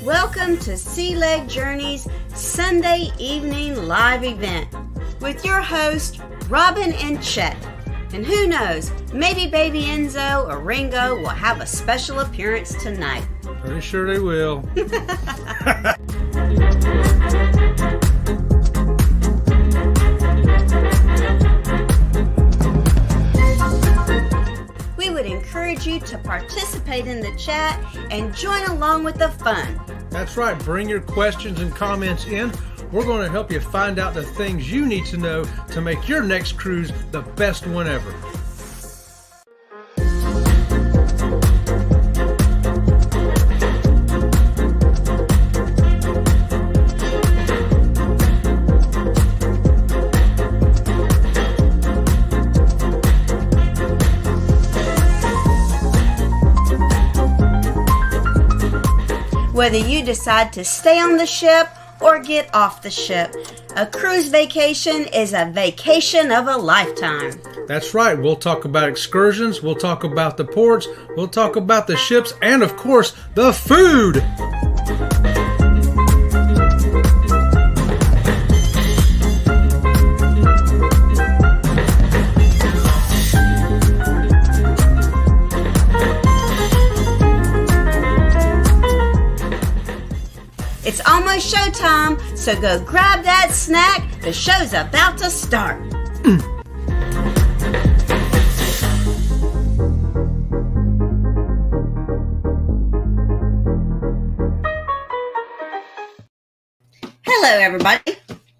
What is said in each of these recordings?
Welcome to Sea Leg Journey's Sunday evening live event with your hosts, Robin and Chet. And who knows, maybe baby Enzo or Ringo will have a special appearance tonight. Pretty sure they will. We would encourage you to participate in the chat and join along with the fun. That's right. Bring your questions and comments in. We're going to help you find out the things you need to know to make your next cruise the best one ever. Whether you decide to stay on the ship or get off the ship, a cruise vacation is a vacation of a lifetime. That's right. We'll talk about excursions. We'll talk about the ports. We'll talk about the ships and, of course, the food. It's almost showtime, so go grab that snack. The show's about to start. Hello, everybody.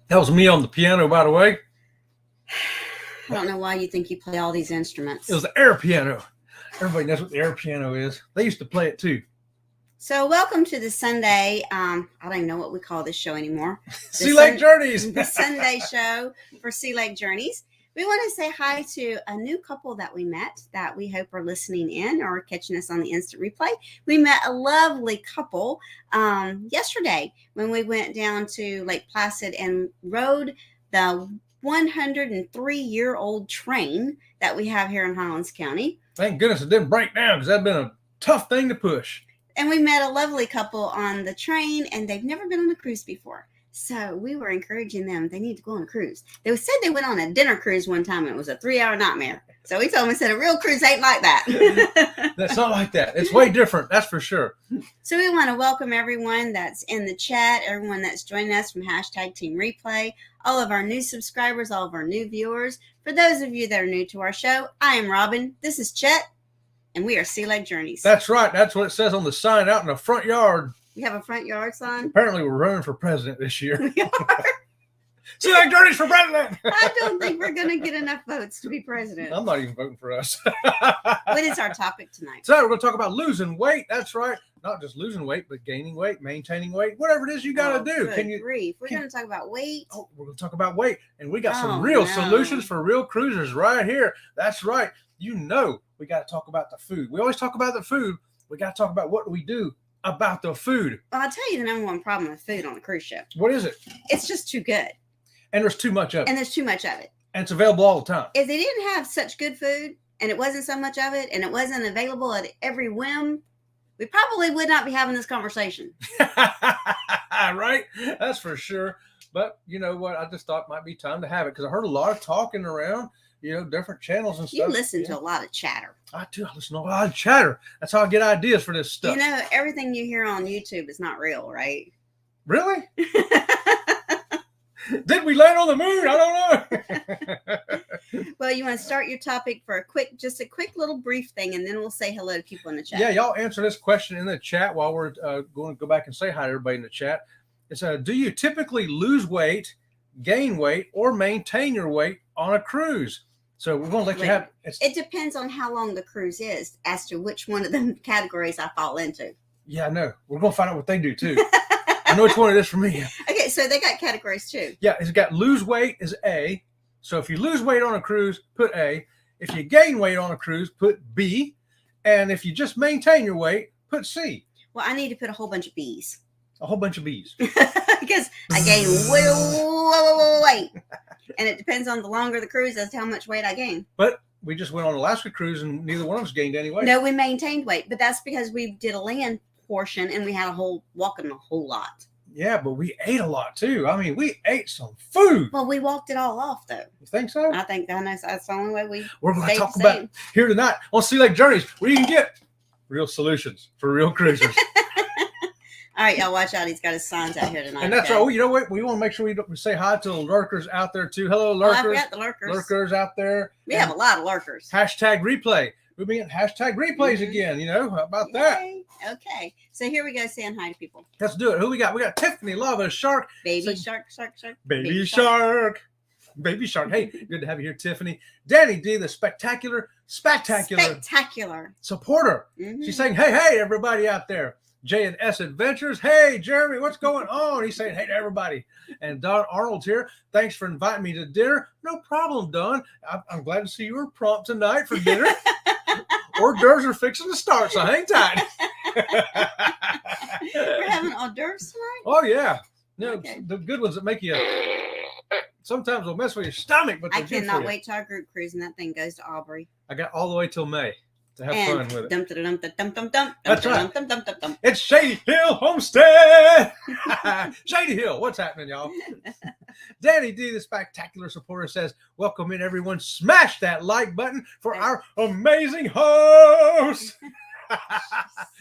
That was me on the piano, by the way. I don't know why you think you play all these instruments. It was the air piano. Everybody knows what the air piano is. They used to play it too. So welcome to the Sunday, I don't even know what we call this show anymore. Sea Leg Journeys. The Sunday show for Sea Leg Journeys. We want to say hi to a new couple that we met that we hope are listening in or catching us on the instant replay. We met a lovely couple yesterday when we went down to Lake Placid and rode the 103-year-old train that we have here in Highlands County. Thank goodness it didn't break down because that'd been a tough thing to push. And we met a lovely couple on the train, and they've never been on a cruise before. So we were encouraging them. They need to go on a cruise. They said they went on a dinner cruise one time, and it was a 3-hour nightmare. So we told them, said, a real cruise ain't like that. That's not like that. It's way different. That's for sure. So we want to welcome everyone that's in the chat, everyone that's joining us from hashtag Team Replay, all of our new subscribers, all of our new viewers. For those of you that are new to our show, I am Robin. This is Chet. And we are Sea Leg Journeys. That's right. That's what it says on the sign out in the front yard. We have a front yard sign. Apparently, we're running for president this year. We are. Sea Leg Journeys for president. I don't think we're going to get enough votes to be president. I'm not even voting for us. What is our topic tonight? So we're going to talk about losing weight. That's right. Not just losing weight, but gaining weight, maintaining weight, whatever it is you got to do. Good grief. We're going to talk about weight. Oh, we're going to talk about weight. And we got some real solutions for real cruisers right here. That's right. You know, we got to talk about the food. We always talk about the food. We got to talk about what do we do about the food. Well, I'll tell you the number one problem with food on a cruise ship. What is it? It's just too good. And there's too much of it. And there's too much of it. And it's available all the time. If they didn't have such good food and it wasn't so much of it and it wasn't available at every whim, we probably would not be having this conversation. Right? That's for sure. But you know what? I just thought it might be time to have it because I heard a lot of talking around, different channels and stuff. You listen to a lot of chatter. I do. I listen to a lot of chatter. That's how I get ideas for this stuff. Everything you hear on YouTube is not real, right? Really? Did we land on the moon? I don't know. Well, you want to start your topic for a quick little brief thing, and then we'll say hello to people in the chat. Yeah, y'all answer this question in the chat while we're going to go back and say hi to everybody in the chat. It's do you typically lose weight, gain weight, or maintain your weight on a cruise? So we're going to let you have it. It depends on how long the cruise is as to which one of the categories I fall into. Yeah, I know. We're going to find out what they do too. I know which one it is for me. Okay, so they got categories too. Yeah, it's got lose weight is A. So if you lose weight on a cruise, put A. If you gain weight on a cruise, put B. And if you just maintain your weight, put C. Well, I need to put a whole bunch of B's. A whole bunch of B's. Because I gain weight. And it depends on the longer the cruise as to how much weight I gain. But we just went on an Alaska cruise and neither one of us gained any weight. No, we maintained weight, but that's because we did a land portion and we had walking a whole lot. Yeah, but we ate a lot too. I mean, we ate some food. Well, we walked it all off though. You think so? I think that's the only way we're going to talk about here tonight on Sea Lake Journeys, where you can get real solutions for real cruisers. All right, y'all watch out. He's got his signs out here tonight. And that's all. You know what? We want to make sure we say hi to the lurkers out there too. Hello, lurkers. I forgot the lurkers. Lurkers out there. We have a lot of lurkers. Hashtag replay. We'll be getting hashtag replays again. You know, how about that? Okay. So here we go saying hi to people. Let's do it. Who we got? We got Tiffany Lava Shark. Baby shark. Baby shark. Baby shark. Hey, good to have you here, Tiffany. Danny D, the spectacular supporter. She's saying, hey, everybody out there. J&S Adventures. Hey, Jeremy, what's going on? He's saying, hey to everybody. And Don Arnold's here. Thanks for inviting me to dinner. No problem, Don. I'm glad to see you were prompt tonight for dinner. Hors d'oeuvres are fixing to start, so hang tight. We're having hors d'oeuvres tonight? Oh, yeah. The good ones that make you... Sometimes will mess with your stomach, but I cannot wait till our group cruise and that thing goes to Aubrey. I got all the way till May to have fun with it. That's right. It's Shady Hill Homestead. Shady Hill. What's happening, y'all? Danny D, the spectacular supporter, says, welcome in, everyone. Smash that like button for our amazing host.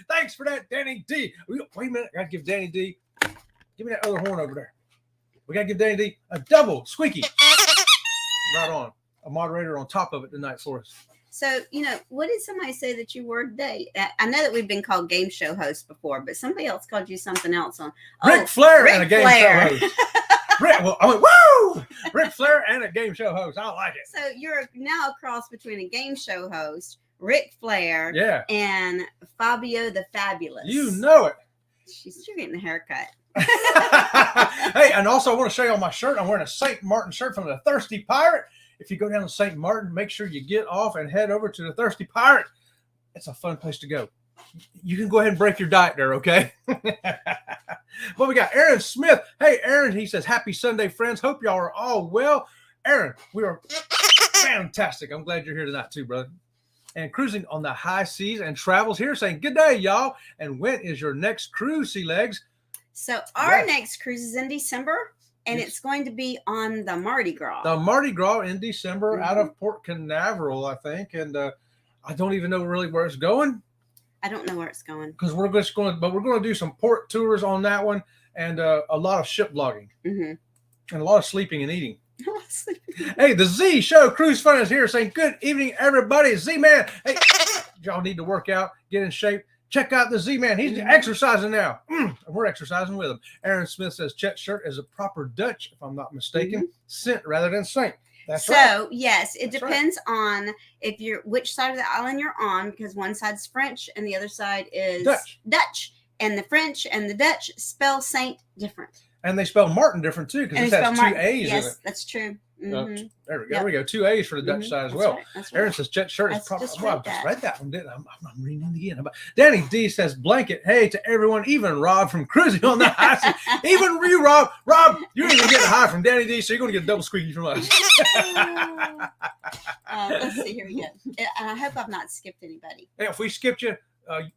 Thanks for that, Danny D. Wait a minute. I got to give Danny D. Give me that other horn over there. We got to give Danny D a double squeaky. Right on. A moderator on top of it tonight for us. So, what did somebody say that you were today? I know that we've been called game show hosts before, but somebody else called you something else on. Ric Flair and a game show host. Woo! Ric Flair and a game show host. I like it. So you're now a cross between a game show host, Ric Flair, and Fabio the Fabulous. You know it. You're getting a haircut. Hey, and also I want to show you on my shirt. I'm wearing a St. Martin shirt from the Thirsty Pirate. If you go down to St. Martin, make sure you get off and head over to the Thirsty Pirate. It's a fun place to go. You can go ahead and break your diet there, okay? Well, we got Aaron Smith. Hey, Aaron, he says, happy Sunday, friends. Hope y'all are all well. Aaron, we are fantastic. I'm glad you're here tonight too, brother. And cruising on the high seas and travels here saying, good day, y'all. And when is your next cruise, Sea Legs? So our next cruise is in December, and it's going to be on the Mardi Gras. The Mardi Gras in December out of Port Canaveral, I think. And I don't even know really where it's going. I don't know where it's going. Because we're going to do some port tours on that one and a lot of ship vlogging. And a lot of sleeping and eating. Hey, the Z Show Cruise Fun is here saying, good evening, everybody. Z-Man. Hey, y'all need to work out, get in shape. Check out the Z-Man. He's exercising now. We're exercising with him. Aaron Smith says Chet's shirt is a proper Dutch, if I'm not mistaken, Saint rather than Saint. That's right. So, yes, it depends on which side of the island you're on, because one side's French and the other side is Dutch. And the French and the Dutch spell Saint different. And they spell Martin different, too, because it has two A's in it. Yes, that's true. There we go. There we go. Two A's for the Dutch side as well. Right. Aaron says Chet's shirt is proper. I just read that one, didn't I? I'm reading it again. Danny D says blanket. Hey to everyone, even Rob from Cruising on the High Seas. Even you, Rob. Rob, you're even getting a high from Danny D, so you're going to get a double squeaky from us. Let's see. Here we go. I hope I've not skipped anybody. Hey, if we skipped you,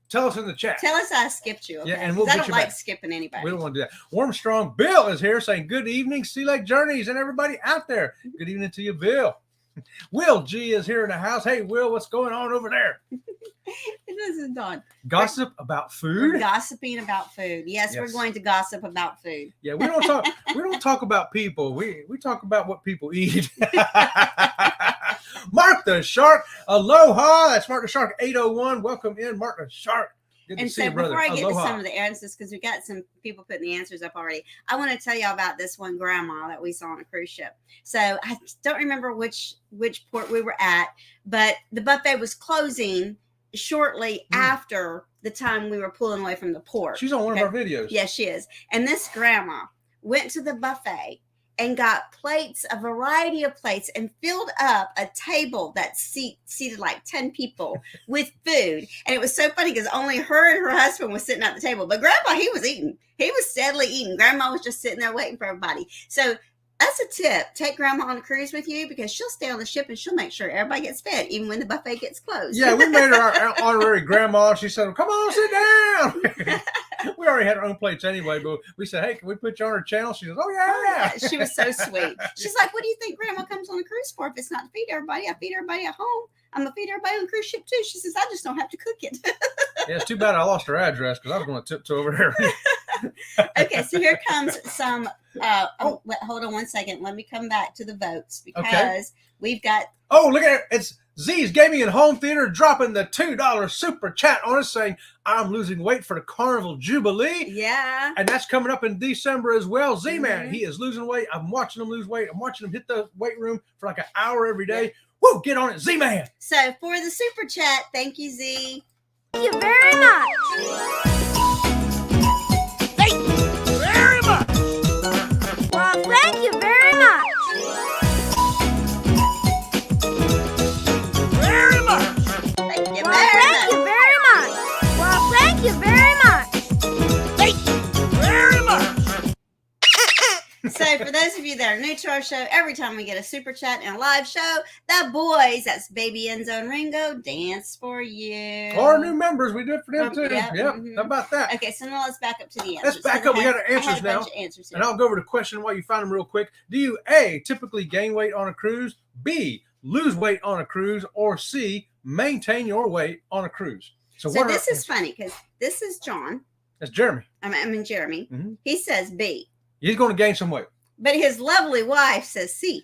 tell us in the chat. Tell us I skipped you. Okay? Yeah, and I don't like skipping anybody. We don't want to do that. Warm Strong Bill is here saying good evening, Sea Lake Journeys, and everybody out there. Good evening to you, Bill. Will G is here in the house. Hey, Will, what's going on over there? This is Dawn. Gossip about food. We're gossiping about food. Yes, we're going to gossip about food. Yeah, we don't talk. We don't talk about people. We talk about what people eat. Mark the Shark, aloha. That's Mark the Shark 801. Welcome in, Mark the Shark. Good to see you, brother. Before I get to some of the answers, because we got some people putting the answers up already, I want to tell y'all about this one grandma that we saw on a cruise ship. So I don't remember which port we were at, but the buffet was closing shortly after the time we were pulling away from the port. She's on one of our videos. Yes, she is. And this grandma went to the buffet and got plates, a variety of plates, and filled up a table that seated like 10 people with food. And it was so funny because only her and her husband was sitting at the table. But Grandpa, he was eating. He was steadily eating. Grandma was just sitting there waiting for everybody. So That's a tip. Take grandma on a cruise with you because she'll stay on the ship and she'll make sure everybody gets fed, even when the buffet gets closed. Yeah, we made her our honorary grandma. She said, come on, sit down. We already had our own plates anyway, but we said, hey, can we put you on our channel? She says, oh, yeah. She was so sweet. She's like, what do you think grandma comes on a cruise for if it's not to feed everybody? I feed everybody at home. I'm going to feed everybody on the cruise ship, too. She says, I just don't have to cook it. Yeah, it's too bad I lost her address because I was going to tiptoe over there. Okay, so here comes some. Hold on one second. Let me come back to the votes because we've got. Oh, look at it. It's Z's Gaming and Home Theater dropping the $2 super chat on us saying, I'm losing weight for the Carnival Jubilee. Yeah. And that's coming up in December as well. Z-Man, he is losing weight. I'm watching him lose weight. I'm watching him hit the weight room for like an hour every day. Yeah. Woo, get on it, Z-Man. So for the super chat, thank you, Z. Thank you very much. Thank you very much. Well, thank you very much. Very much. Thank you Well, thank you very much. Well, thank you very much. Thank you very much. So for those of you that are new to our show, every time we get a super chat and a live show, the boys, that's Baby Enzo and Ringo, dance for you. Or new members, we do it for them too. Yeah. How about that? Okay, so now let's back up to the answers. Let's back up. We got our answers now. And I'll go over the question while you find them real quick. Do you A, typically gain weight on a cruise? B, lose weight on a cruise? Or C, maintain your weight on a cruise? So this is funny because this is John. That's Jeremy. I mean Jeremy. Mm-hmm. He says B. He's going to gain some weight. But his lovely wife says C.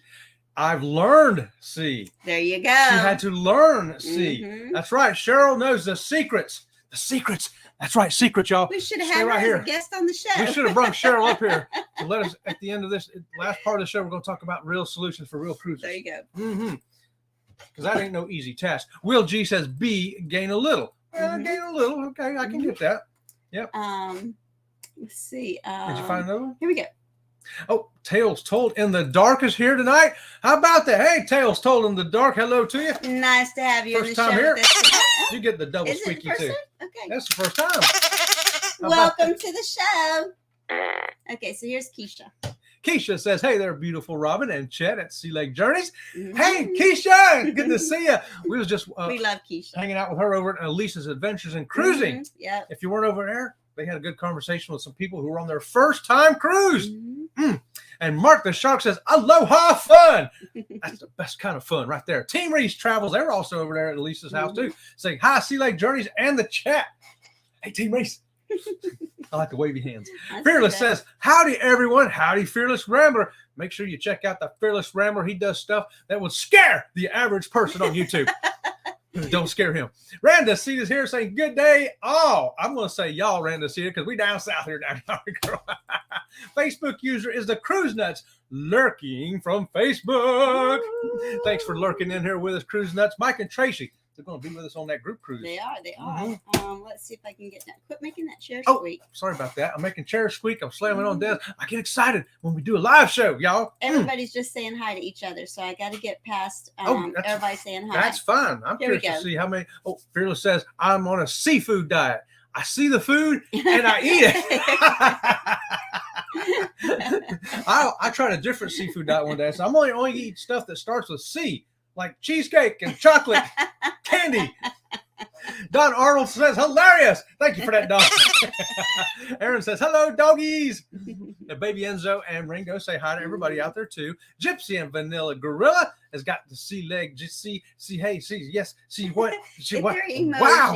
I've learned C. There you go. She had to learn C. Mm-hmm. That's right. Cheryl knows the secrets. The secrets. That's right. Secrets, y'all. We should have had her as a guest on the show. We should have brought Cheryl up here to let us, at the end of this last part of the show, we're going to talk about real solutions for real cruises. There you go. Mm-hmm. Because that ain't no easy task. Will G says B, gain a little. Well, gain a little. Okay, I can get that. Yep. Let's see. Did you find another one? Here we go. Oh, Tales Told in the Dark is here tonight. How about that? Hey, Tales Told in the Dark. Hello to you. Nice to have you. First time here. You get the double squeaky too. Okay. That's the first time. Welcome to the show. Okay, so here's Keisha. Keisha says, hey there, beautiful Robin and Chet at Sea Lake Journeys. Mm-hmm. Hey, Keisha, good to see you. We was just we love Keisha. Hanging out with her over at Elisa's Adventures in Cruising. Mm-hmm. Yeah. If you weren't over there, they had a good conversation with some people who were on their first time cruise. Mm-hmm. And Mark the Shark says, aloha fun. That's the best kind of fun right there. Team Reese Travels, they were also over there at Elisa's house too, saying hi, Sea Lake Journeys and the chat. Hey, Team Reese. I like the wavy hands. Fearless says, howdy, everyone. Howdy, Fearless Rambler. Make sure you check out the Fearless Rambler. He does stuff that would scare the average person on YouTube. Don't scare him. Randa Cita's here saying, good day. Oh, I'm going to say y'all, Randa Cita, because we down south here down here. Facebook user is the Cruise Nuts, lurking from Facebook. Thanks for lurking in here with us, Cruise Nuts. Mike and Tracy, they're going to be with us on that group cruise. They are. Mm-hmm. Let's see if I can get that. Quit making that chair squeak. Sorry about that. I'm making chairs squeak. I'm slamming on desk. I get excited when we do a live show, y'all. Everybody's just saying hi to each other, so I got to get past everybody saying hi. That's fine. I'm curious to see how many. Oh, Fearless says, I'm on a seafood diet. I see the food and I eat it. I tried a different seafood diet one day, so I'm only eat stuff that starts with C, like cheesecake and chocolate candy. Don Arnold says, hilarious. Thank you for that, Don. Aaron says, hello, doggies. And Baby Enzo and Ringo say hi to everybody out there, too. Gypsy and Vanilla Gorilla has got the sea leg. See what? They're emojis. Wow.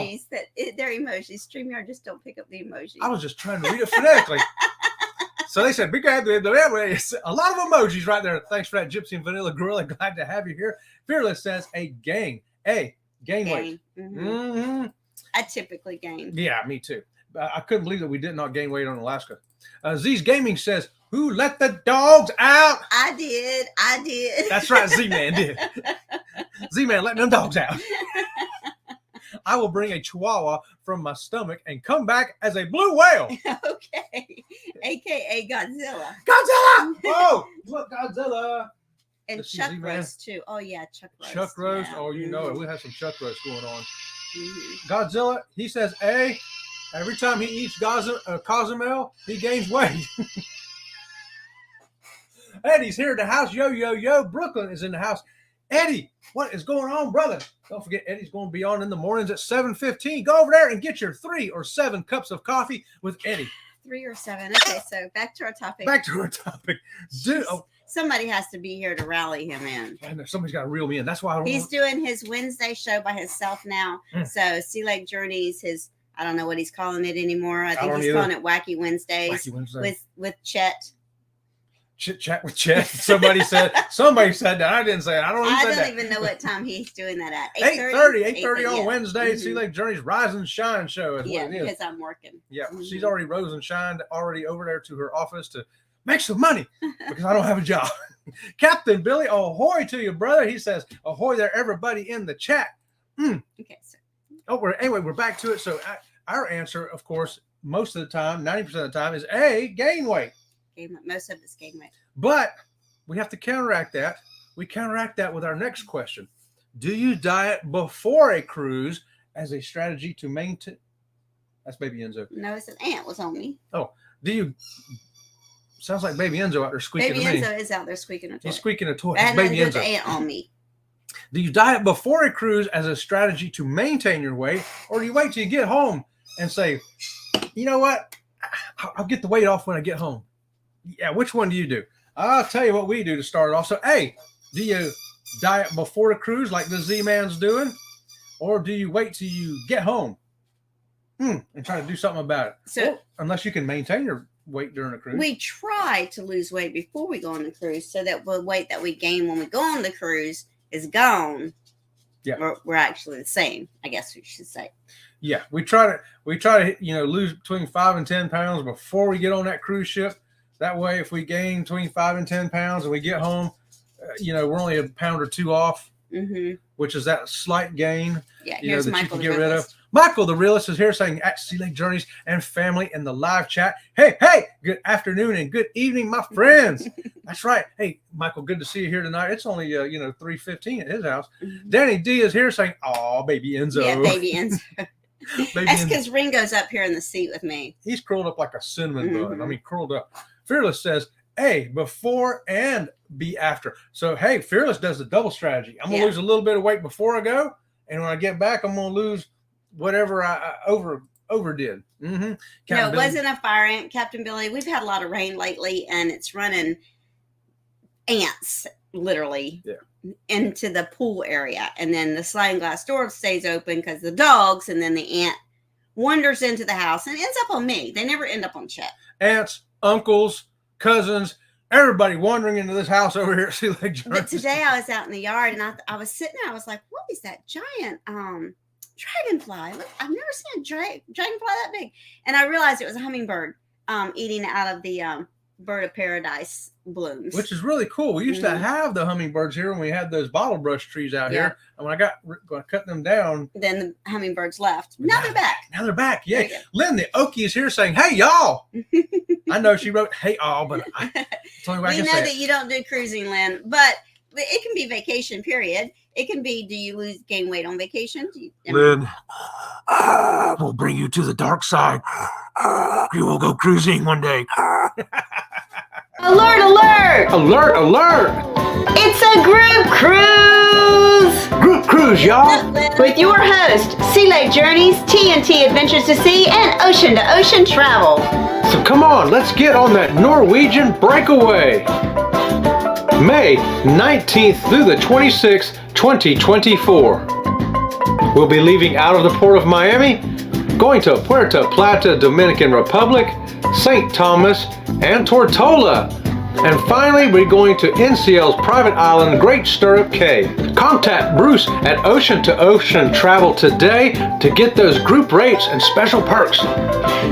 They're emojis. StreamYard just don't pick up the emojis. I was just trying to read it phonetically. So they said, a lot of emojis right there. Thanks for that, Gypsy and Vanilla Gorilla. Glad to have you here. Fearless says, gain weight. Mm-hmm. Mm-hmm. I typically gain. Yeah, me too. I couldn't believe that we did not gain weight on Alaska. Z's Gaming says, who let the dogs out? I did. That's right, Z-Man did. Z-Man letting them dogs out. I will bring a chihuahua from my stomach and come back as a blue whale. Okay. AKA Godzilla. Godzilla! Whoa! Look, Godzilla. And Chuck roast too. Oh yeah, Chuck roast. Chuck roast. Yeah. Oh, you know it. We have some Chuck roast going on. Mm-hmm. Godzilla. He says, every time he eats Cozumel, he gains weight. Eddie's here at the house. Yo, yo, yo. Brooklyn is in the house. Eddie, what is going on, brother? Don't forget, Eddie's going to be on in the mornings at 7:15. Go over there and get your 3 or 7 cups of coffee with Eddie. 3 or 7. Okay, so back to our topic. Dude, Somebody has to be here to rally him in. I know somebody's got to reel me in. That's why He's doing his Wednesday show by himself now. So Sea Lake Journeys, I don't know what he's calling it anymore. I think he's calling it Wacky Wednesdays. Wacky Wednesday. with Chet. Chit chat with Chet. Somebody said that. I didn't say it. I don't even know what time he's doing that at. 8:30 on Wednesday. Mm-hmm. Sea Lake Journeys Rise and Shine show is what it is. Because I'm working. Yeah, she's already rose and shined already over there to her office to make some money because I don't have a job. Captain Billy, ahoy to you, brother. He says, ahoy there, everybody in the chat. Okay, so. We're back to it. So our answer, of course, most of the time, 90% of the time, is A, gain weight. Most of it's gain weight. But we have to counteract that. We counteract that with our next question. Do you diet before a cruise as a strategy to maintain? That's Baby Enzo. No, it's an ant was on me. Oh, do you? Sounds like Baby Enzo out there squeaking. Baby to me. Enzo is out there squeaking a toy. He's squeaking a toy. That had Baby nothing to Enzo. do with the ant on me. Do you diet before a cruise as a strategy to maintain your weight, or do you wait till you get home and say, you know what? I'll get the weight off when I get home. Yeah, which one do you do? I'll tell you what we do to start off. So, A, do you diet before the cruise like the Z-Man's doing, or do you wait till you get home and try to do something about it? So, unless you can maintain your weight during a cruise. We try to lose weight before we go on the cruise so that the weight that we gain when we go on the cruise is gone. Yeah, we're actually the same, I guess we should say. Yeah, we try to lose between 5 and 10 pounds before we get on that cruise ship. That way, if we gain between 5 and 10 pounds and we get home, we're only a pound or 2 off, which is that slight gain. Yeah, here's that Michael, you can get rid of. Michael, the realist, is here saying at Sea Lake Journeys and family in the live chat. Hey, good afternoon and good evening, my friends. That's right. Hey, Michael, good to see you here tonight. It's only 3:15 at his house. Danny D is here saying, "Oh, Baby Enzo." Yeah, Baby Enzo. That's because Ringo's up here in the seat with me. He's curled up like a cinnamon bun. I mean, curled up. Fearless says, A, before and B, after. So, hey, Fearless does the double strategy. I'm going to lose a little bit of weight before I go. And when I get back, I'm going to lose whatever I overdid. No, it wasn't a fire ant, Captain Billy. We've had a lot of rain lately, and it's running ants, literally, into the pool area. And then the sliding glass door stays open because the dogs, and then the ant wanders into the house and ends up on me. They never end up on Chet. Ants, uncles, cousins, everybody wandering into this house over here at Sea Lake Journeys. But today I was out in the yard and I was sitting there. I was like, what is that giant dragonfly? Look, I've never seen a dragonfly that big. And I realized it was a hummingbird eating out of the bird of paradise blooms. Which is really cool. We used to have the hummingbirds here when we had those bottle brush trees out here. And when I going to cut them down. Then the hummingbirds left. Now they're back. Now they're back. Yeah. Lynn, the Okie is here saying, hey, y'all. I know she wrote, hey, all, but it's the only way I can say it. We know that you don't do cruising, Lynn, but it can be vacation, period. It can be, do you gain weight on vacation? Lynn, we'll bring you to the dark side. You will go cruising one day. Alert, alert! Alert, alert! It's a group cruise! Group cruise, y'all! With your host, Sea Lake Journeys, TNT Adventures to Sea, and Ocean to Ocean Travel. So come on, let's get on that Norwegian breakaway. May 19th through the 26th, 2024. We'll be leaving out of the port of Miami, going to Puerto Plata, Dominican Republic, St. Thomas, and Tortola. And finally, we're going to NCL's private island, Great Stirrup Cay. Contact Bruce at Ocean to Ocean Travel today to get those group rates and special perks.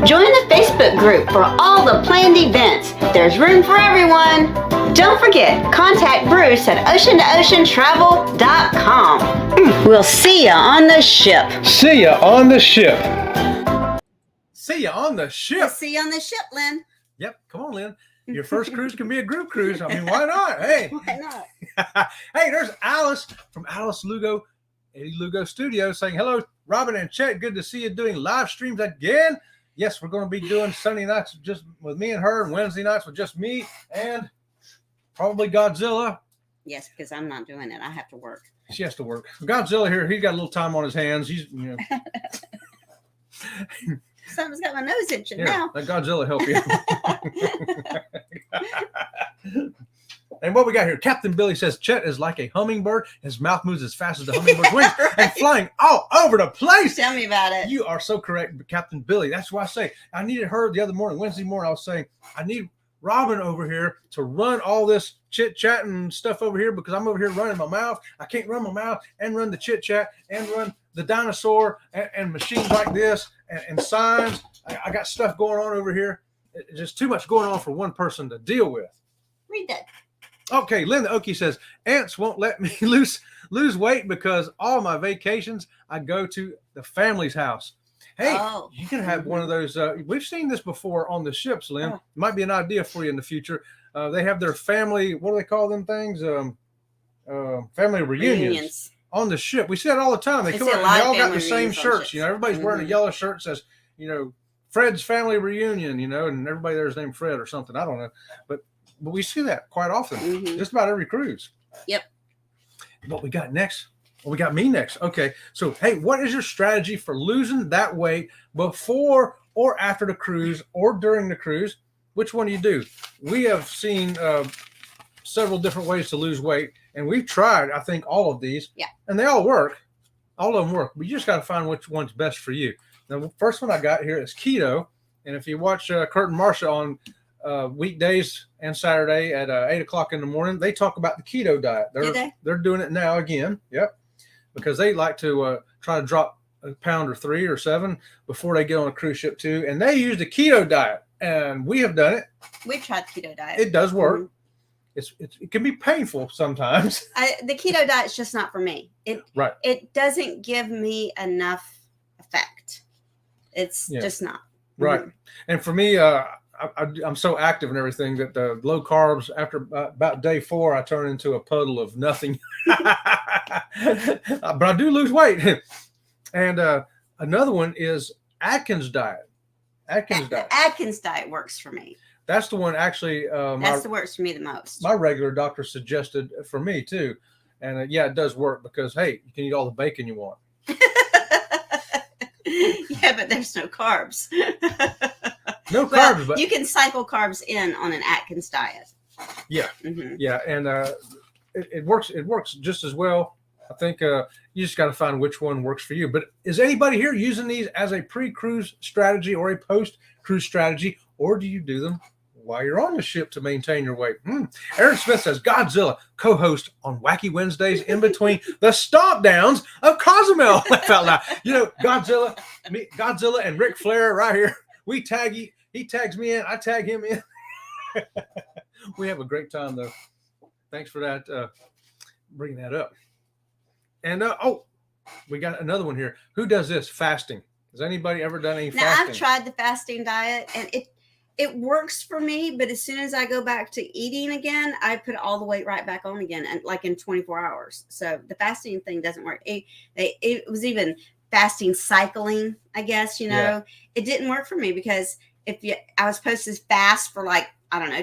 Join the Facebook group for all the planned events. There's room for everyone. Don't forget, contact Bruce at oceantoceantravel.com. We'll see ya on the ship. See ya on the ship. See ya on the ship. We'll see you on the ship, Lynn. Yep, come on, Lynn. Your first cruise can be a group cruise. I mean, why not? Hey. Why not? Hey, there's Alice from Alice Lugo, Eddie Lugo Studios saying, hello, Robin and Chet. Good to see you doing live streams again. Yes, we're going to be doing Sunday nights just with me and her and Wednesday nights with just me and Probably Godzilla. Yes, because I'm not doing it. I have to work. She has to work. Godzilla here, he's got a little time on his hands. He's, Something's got my nose itching here, now. let Godzilla help you. And what we got here, Captain Billy says Chet is like a hummingbird. His mouth moves as fast as the hummingbird's wings and flying all over the place. Tell me about it. You are so correct, Captain Billy. That's why I say I needed her the other morning, Wednesday morning. I was saying I need Robin over here to run all this chit chat and stuff over here because I'm over here running my mouth. I can't run my mouth and run the chit chat and run the dinosaur and machines like this and signs. I got stuff going on over here. It's just too much going on for one person to deal with. Read that. Okay, Linda Okie says ants won't let me lose weight because all my vacations I go to the family's house. Hey, you can have one of those. We've seen this before on the ships, Lynn. Might be an idea for you in the future. They have their family. What do they call them things? Family reunions on the ship. We see that all the time. They come out and they all got the same shirts. Everybody's wearing a yellow shirt that says, Fred's family reunion. And everybody there's named Fred or something. I don't know, but we see that quite often. Just about every cruise. Yep. What we got next? Well, we got me next. Okay. So, hey, what is your strategy for losing that weight before or after the cruise or during the cruise? Which one do you do? We have seen several different ways to lose weight, and we've tried, I think, all of these. Yeah. And they all work. All of them work. But you just got to find which one's best for you. Now, the first one I got here is keto. And if you watch Kurt and Marsha on weekdays and Saturday at 8 o'clock in the morning, they talk about the keto diet. They're doing it now again. Yep. Because they like to try to drop a pound or 3 or 7 before they get on a cruise ship too. And they use the keto diet, and we have done it. We've tried keto diet. It does work. It can be painful sometimes. The keto diet is just not for me. It doesn't give me enough effect. It's just not. Right. And for me, I'm so active and everything that the low carbs, after about day 4, I turn into a puddle of nothing. But I do lose weight. And another one is Atkins diet. Atkins diet works for me. That's the one actually. That's the works for me the most. My regular doctor suggested for me too. And it does work because, hey, you can eat all the bacon you want. Yeah, but there's no carbs. No carbs, but you can cycle carbs in on an Atkins diet. Yeah. Yeah. And it works. It works just as well. I think you just got to find which one works for you. But is anybody here using these as a pre-cruise strategy or a post-cruise strategy, or do you do them while you're on the ship to maintain your weight? Aaron Smith says Godzilla co-host on Wacky Wednesdays in between the stomp downs of Cozumel. Laugh out loud. Godzilla and Ric Flair right here. We tag he tags me in, I tag him in. We have a great time though. Thanks for that, bringing that up. And we got another one here. Who does this? Fasting. Has anybody ever done any fasting? I've tried the fasting diet, and it works for me. But as soon as I go back to eating again, I put all the weight right back on again, and like in 24 hours. So the fasting thing doesn't work. It was even fasting cycling, I guess. It didn't work for me because I was supposed to fast for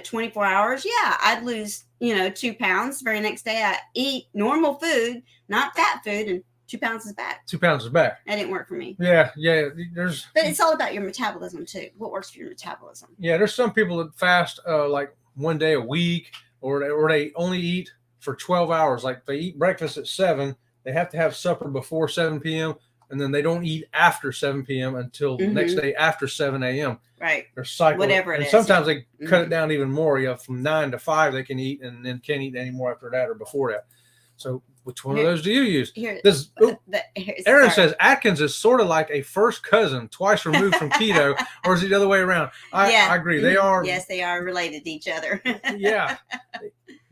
24 hours. Yeah, I'd lose 2 pounds. The very next day I eat normal food, not fat food, and 2 pounds is back. 2 pounds is back. That didn't work for me. Yeah. But it's all about your metabolism too. What works for your metabolism? Yeah, there's some people that fast like one day a week, or they only eat for 12 hours. Like they eat breakfast at 7, they have to have supper before 7 p.m. and then they don't eat after 7 p.m. until the next day after 7 a.m. Right. They're cycling. Whatever it is. Sometimes they cut it down even more. From 9 to 5 they can eat, and then can't eat anymore after that or before that. So which one of those do you use? Aaron says Atkins is sort of like a first cousin, twice removed from keto, or is it the other way around? I agree. They are. Yes, they are related to each other. Yeah,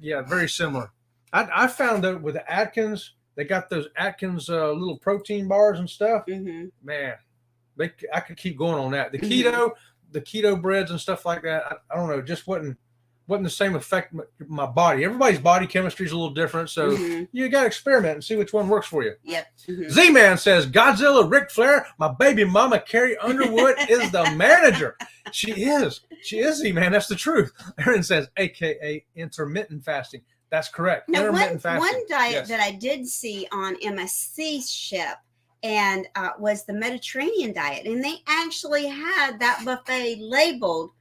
very similar. I found that with the Atkins, they got those Atkins little protein bars and stuff. Man, I could keep going on that. The keto breads and stuff like that. I don't know, just wasn't the same effect my body. Everybody's body chemistry is a little different, so you got to experiment and see which one works for you. Yep. Z-Man says Godzilla, Ric Flair, my baby mama Carrie Underwood is the manager. She is. She is, man. That's the truth. Erin says, AKA intermittent fasting. That's correct. Now, Intermittent fasting. one diet Yes. that I did see on MSC's ship and was the Mediterranean diet. And they actually had that buffet labeled.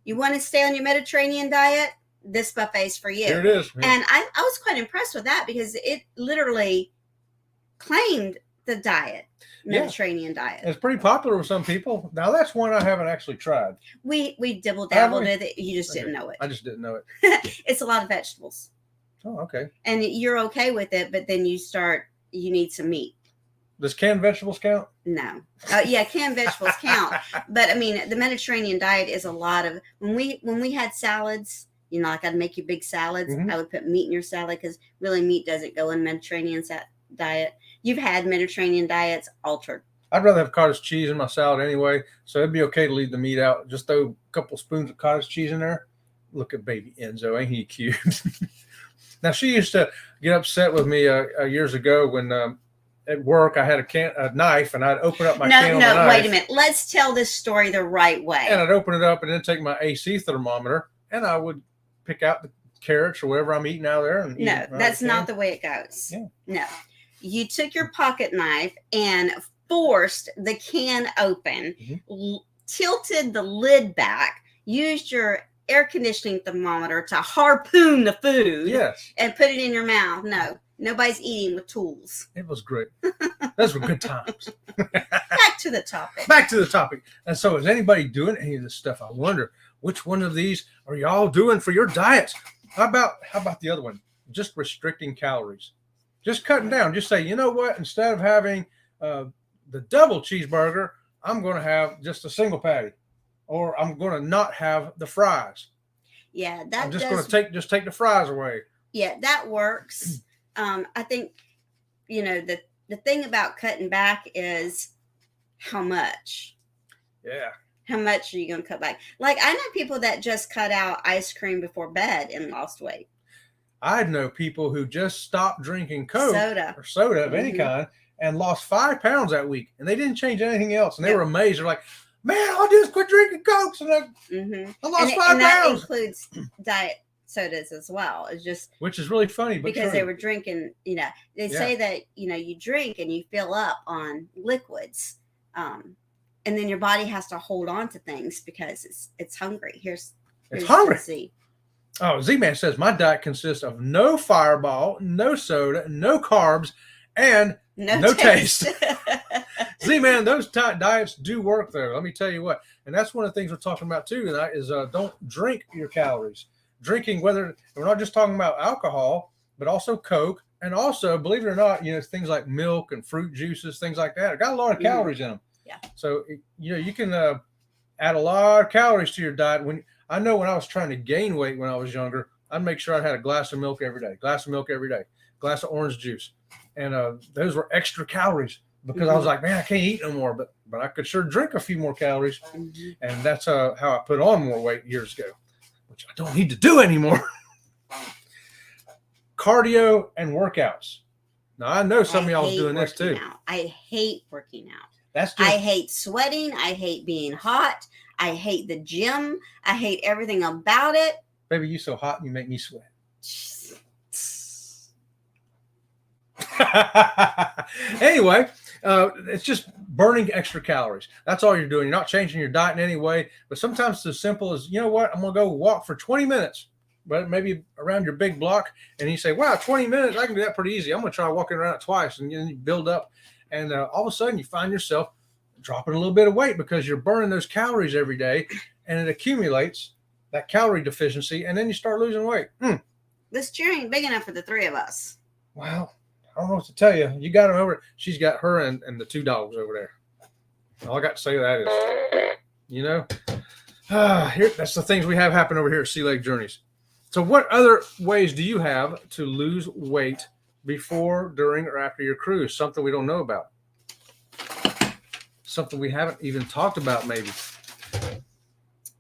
You want to stay on your Mediterranean diet? This buffet's for you. Here it is. Yeah. And I was quite impressed with that because it literally claimed the diet, Mediterranean diet. It's pretty popular with some people. Now, that's one I haven't actually tried. We dibble dabbled we? with it. You just didn't Okay. know it. I just didn't know it. It's a lot of vegetables. Oh, okay. And you're okay with it, but then you need some meat. Does canned vegetables count? No. Yeah, canned vegetables count. But I mean, the Mediterranean diet is a lot of when we had salads, you know, like I'd make you big salads. Mhm. I would put meat in your salad because really meat doesn't go in Mediterranean diet. You've had Mediterranean diets altered. I'd rather have cottage cheese in my salad anyway, so it'd be okay to leave the meat out. Just throw a couple spoons of cottage cheese in there. Look at baby Enzo, ain't he cute? Now, she used to get upset with me years ago when at work I had a knife and I'd open up my can of No, knife, wait a minute. Let's tell this story the right way. and I'd open it up and then take my AC thermometer and I would pick out the carrots or whatever I'm eating out of there. And No, that's not the way it goes. Yeah. No. You took your pocket knife and forced the can open, tilted the lid back, used your air conditioning thermometer to harpoon the food Yes, and put it in your mouth. No, nobody's eating with tools. it was great. Those were good times. Back to the topic. Back to the topic. And so, is anybody doing any of this stuff? I wonder which one of these are y'all doing for your diets? How about the other one? Just restricting calories, just cutting down. Just say, you know what? Instead of having the double cheeseburger, I'm going to have just a single patty, or I'm going to not have the fries. Yeah, I'm that just going to take the fries away. Yeah, that works. I think, you know, the thing about cutting back is how much. Yeah. How much are you going to cut back? Like, I know people that just cut out ice cream before bed and lost weight. I know people who just stopped drinking Coke Soda. or soda of any kind and lost 5 pounds that week, and they didn't change anything else. And they were amazed. They're like, "Man, all I do is quit drinking Cokes, and I lost 5 pounds." And that includes diet sodas as well. It's just Which is really funny, but because true. they were drinking. You know, they say that you drink and you fill up on liquids, and then your body has to hold on to things because it's hungry. Here's hungry. See. Oh, Z-Man says, my diet consists of no Fireball, no soda, no carbs, and no taste. Z-Man, those diets do work there. Let me tell you what. And that's one of the things we're talking about too tonight is don't drink your calories. Drinking, we're not just talking about alcohol, but also Coke. And also, believe it or not, things like milk and fruit juices, things like that. It got a lot of calories in them. Yeah. So, you can add a lot of calories to your diet. When I was trying to gain weight when I was younger, I'd make sure I had a glass of milk every day, glass of orange juice. And those were extra calories because I was like, man, I can't eat no more, but I could sure drink a few more calories. And that's how I put on more weight years ago, which I don't need to do anymore. Cardio and workouts. Now, I know some of y'all doing this too. I hate working out. I hate sweating. I hate being hot. I hate the gym. I hate everything about it. Baby, you so hot and you make me sweat. Anyway, it's just burning extra calories. That's all you're doing. You're not changing your diet in any way. But sometimes it's as simple as, you know what? I'm going to go walk for 20 minutes. But maybe around your big block. And you say, wow, 20 minutes. I can do that pretty easy. I'm going to try walking around it twice. And then you build up. And all of a sudden you find yourself dropping a little bit of weight because you're burning those calories every day. And it accumulates, that calorie deficiency. And then you start losing weight. This chair ain't big enough for the three of us. Well, I don't know what to tell you. You got them over. She's got her and the 2 dogs over there. All I got to say to that is, that's the things we have happen over here at Sea Lake Journeys. So what other ways do you have to lose weight before, during, or after your cruise? Something we don't know about. Something we haven't even talked about maybe.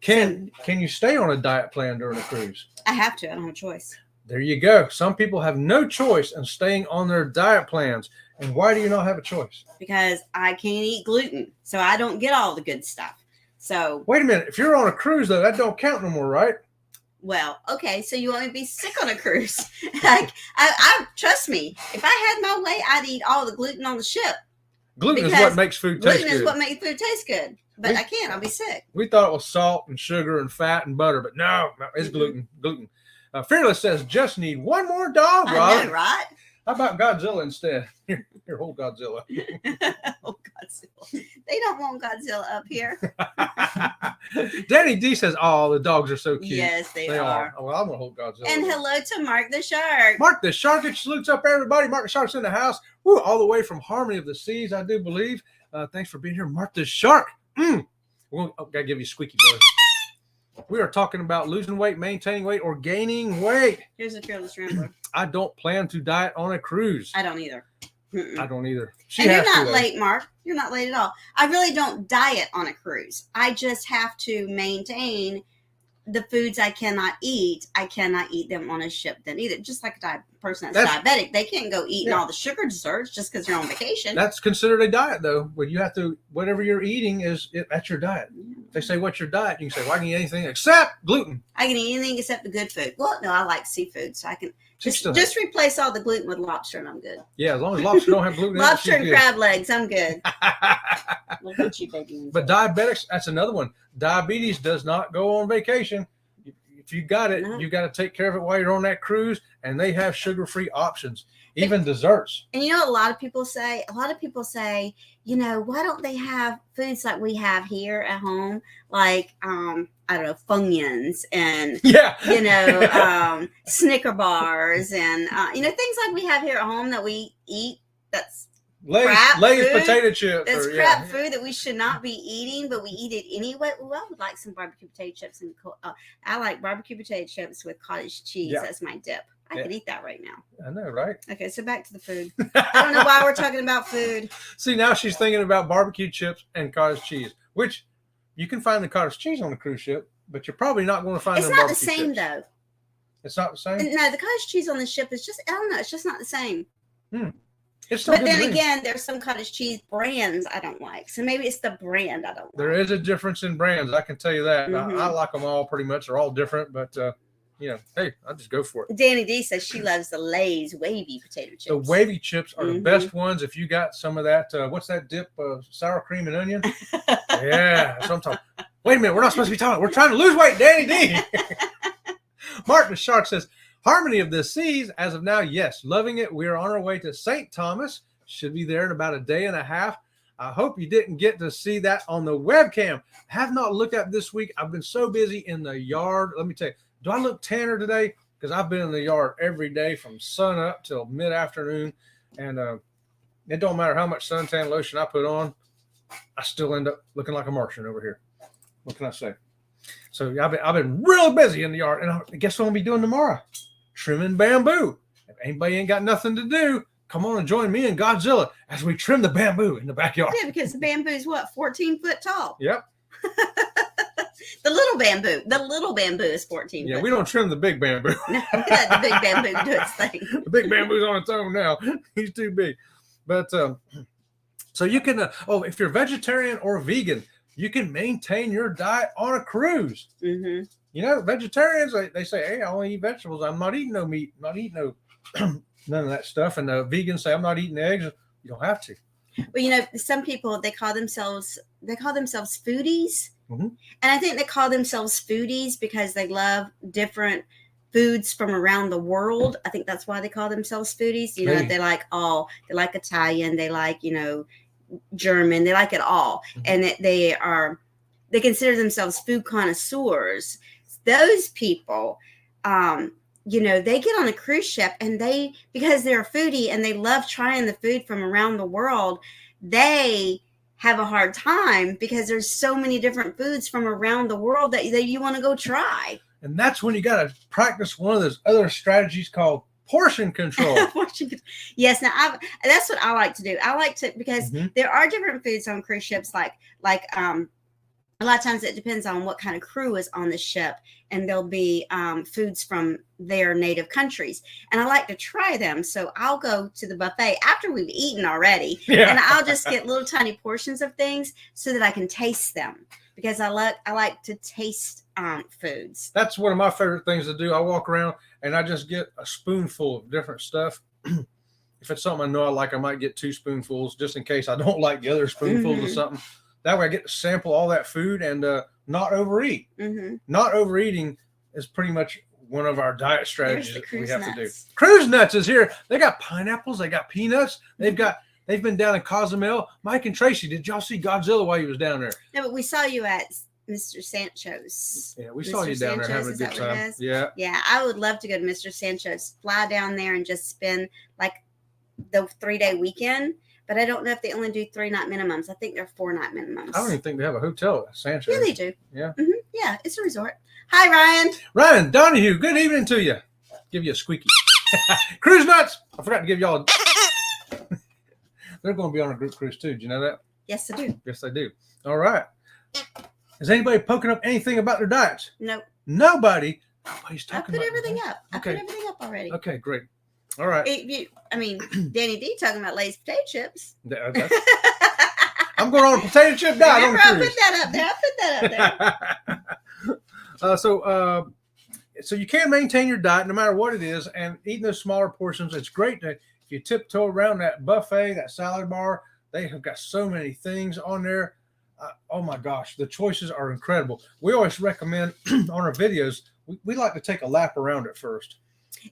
Can you stay on a diet plan during a cruise? I have to. I don't have a choice. There you go. Some people have no choice in staying on their diet plans. And why do you not have a choice? Because I can't eat gluten, so I don't get all the good stuff. So Wait a minute. If you're on a cruise, though, that don't count no more, right? well, okay, so you want me to be sick on a cruise? Like, I trust me. If I had my way, I'd eat all the gluten on the ship. Gluten is Because what makes food taste Gluten is good. what makes food taste good. But We- I can't. I'll be sick. We thought it was salt and sugar and fat and butter, but no, it's gluten. Gluten. Fearless says, just need one more dog, Rob. I know, right? How about Godzilla instead? Here, hold Godzilla. Oh, Godzilla. They don't want Godzilla up here. Danny D says, oh, the dogs are so cute. Yes, they They are. Oh, well, I'm going to hold Godzilla. And hello to Mark the Shark. Mark the Shark, it salutes up everybody. Mark the Shark's in the house. Woo, all the way from Harmony of the Seas, I do believe. Thanks for being here, Mark the Shark. Got to give you a squeaky buzz. We are talking about losing weight, maintaining weight, or gaining weight. Here's a Fearless Rambler. I don't plan to diet on a cruise. I don't either. Mm-mm. I don't either. And you're has to, not though. late, Mark. You're not late at all. I really don't diet on a cruise. I just have to maintain the foods I cannot eat. I cannot eat them on a ship then either. Just like a person that's diabetic, they can't go eating all the sugar desserts just because they're on vacation. That's considered a diet, though. When you have to, whatever you're eting that's your diet. If they say, what's your diet? You can say, well, I can eat anything except gluten. I can eat anything except the good food. Well, no, I like seafood, so I can just Still replace all the gluten with lobster, and I'm good. Yeah, as long as lobster don't have gluten Lobster in it, and she's crab legs, I'm good. good. Look at you, baby. But diabetics, that's another one. Diabetes does not go on vacation. If you got it, No. you got to take care of it while you're on that cruise, and they have sugar-free options, even desserts. And you know what a lot of people say? A lot of people say, you know, why don't they have foods like we have here at home? Like, I don't know, Funyuns and, Yeah. you know, Snicker bars and, you know, things like we have here at home that we eat. That's crap Lay's food. potato chips. That's or, crap food that we should not be eating, but we eat it anyway. Well, I would like some barbecue potato chips. And I like barbecue potato chips with cottage cheese. Yeah. That's my dip. I could eat that right now. I know, right? Okay, so back to the food. I don't know why we're talking about food. See, now she's thinking about barbecue chips and cottage cheese, which you can find the cottage cheese on the cruise ship, but you're probably not going to find It's them not the barbecue same, chips. though. It's not the same? No, the cottage cheese on the ship is just, I don't know, it's just not the same. It's still But good to then me. again, there's some cottage cheese brands I don't like. So maybe it's the brand I don't like. There is a difference in brands, I can tell you that. Mhm. I like them all pretty much. They're all different, but, you know, hey, I just go for it. Danny D says she loves the Lay's wavy potato chips. The wavy chips are the Mhm. best ones. If you got some of that, what's that dip? Sour cream and onion? Yeah, that's what I'm talking. Wait a minute, we're not supposed to be talking. We're trying to lose weight, Danny D. Mark the Shark says, Harmony of the Seas, as of now, yes, loving it. We are on our way to St. Thomas. Should be there in about a day and a half. I hope you didn't get to see that on the webcam. Have not looked at this week. I've been so busy in the yard. Let me tell you, do I look tanner today? Because I've been in the yard every day from sun up till mid-afternoon. And it don't matter how much suntan lotion I put on, I still end up looking like a Martian over here. What can I say? So I've been real busy in the yard. And I guess what I'm going to be doing tomorrow? Trimming bamboo. If anybody ain't got nothing to do, come on and join me and Godzilla as we trim the bamboo in the backyard. Yeah, because the bamboo's what, 14 foot tall? Yep. The little bamboo is 14 Yeah, foot we don't trim the big bamboo. No, we let the big bamboo do its thing. The big bamboo's on its own now. He's too big. But so you can, if you're vegetarian or vegan, you can maintain your diet on a cruise. Mm-hmm. You know, vegetarians, they say, hey, I only eat vegetables. I'm not eating no meat. I'm not eating no none of that stuff. And vegans say, I'm not eating eggs. You don't have to. Well, you know, some people, they call themselves foodies. Mm-hmm. And I think they call themselves foodies because they love different foods from around the world. I think that's why they call themselves foodies. You know, Maybe. they like Italian, they like, you know, German, they like it all. Mm-hmm. And that they consider themselves food connoisseurs. Those people, you know, they get on a cruise ship and because they're a foodie and they love trying the food from around the world, they have a hard time because there's so many different foods from around the world that you want to go try. And that's when you got to practice one of those other strategies called portion control. Yes, now that's what I like to do. I like to, because Mhm. there are different foods on cruise ships, like a lot of times it depends on what kind of crew is on the ship, and there'll be foods from their native countries, and I like to try them. So I'll go to the buffet after we've eaten already, Yeah. and I'll just get little tiny portions of things so that I can taste them. because I like to taste foods. That's one of my favorite things to do. I walk around and I just get a spoonful of different stuff. If it's something I know I like, I might get 2 spoonfuls just in case I don't like the other spoonfuls of something. That way I get to sample all that food and not overeat. Not overeating is pretty much one of our diet strategies that we have to do. Cruise Nuts is here. They got pineapples. They got peanuts. They've been down in Cozumel. Mike and Tracy, did y'all see Godzilla while you was down there? No, but we saw you at Mr. Sancho's. Yeah, we saw you down there having a good time. Yeah. Yeah, I would love to go to Mr. Sancho's. Fly down there and just spend like the 3-day weekend. But I don't know if they only do 3-night minimums. I think they're 4-night minimums. I don't even think they have a hotel at Sancho's. Yeah, they do. Yeah. Yeah, it's a resort. Hi, Ryan. Ryan Donahue, good evening to you. Give you a squeaky. Cruise Nuts. I forgot to give y'all. They're going to be on a group cruise too. Do you know that? Yes, I do. Yes, they do. All right. Is anybody poking up anything about their diets? Nope. Nobody. Nobody's I talking put about everything up. I Okay. put everything up already. Okay, great. All right. Danny D talking about Lay's potato chips. I'm going on a potato chip diet on Remember, the I cruise. put that up there. So you can maintain your diet no matter what it is, and eating those smaller portions. It's great to, if you tiptoe around that buffet, that salad bar. They have got so many things on there. Oh my gosh, the choices are incredible. We always recommend on our videos, we like to take a lap around it first.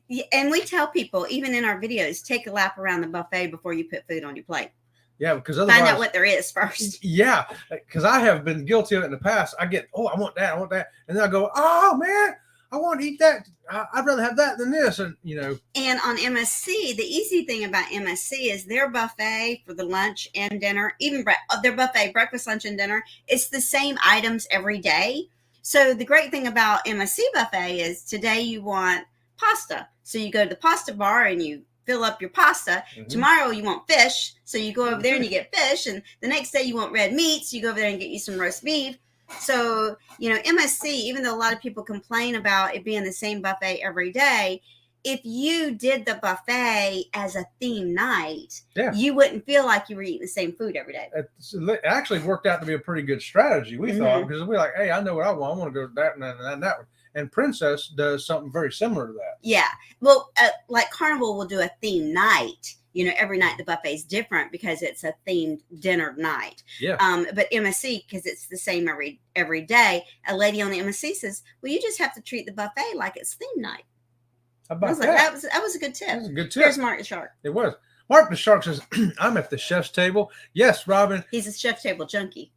Yeah, and we tell people, even in our videos, take a lap around the buffet before you put food on your plate. Yeah, because otherwise, Find out what there is first. Yeah, because I have been guilty of it in the past. I get, I want that, and then I go, oh man, I want to eat that. I'd rather have that than this, and And on MSC, the easy thing about MSC is their buffet for the lunch and dinner, even their buffet, breakfast, lunch, and dinner, it's the same items every day. So the great thing about MSC buffet is today you want pasta, so you go to the pasta bar and you fill up your pasta. Tomorrow you want fish, so you go over there and you get fish, and the next day you want red meat, so you go over there and get you some roast beef. So MSC, even though a lot of people complain about it being the same buffet every day, if you did the buffet as a theme night, you wouldn't feel like you were eating the same food every day. It actually worked out to be a pretty good strategy, we thought, because we're like, hey, I know what I want. I want to go to that and that and that one. And Princess does something very similar to that. Yeah. Well, like Carnival will do a theme night. Every night the buffet is different because it's a themed dinner night. Yeah. But MSC, because it's the same every day, a lady on the MSC says, well, you just have to treat the buffet like it's theme night. How about I was like, that was a good tip. That was a good tip. Here's Mark the Shark. It was. Mark the Shark says, I'm at the chef's table. Yes, Robin. He's a chef table junkie.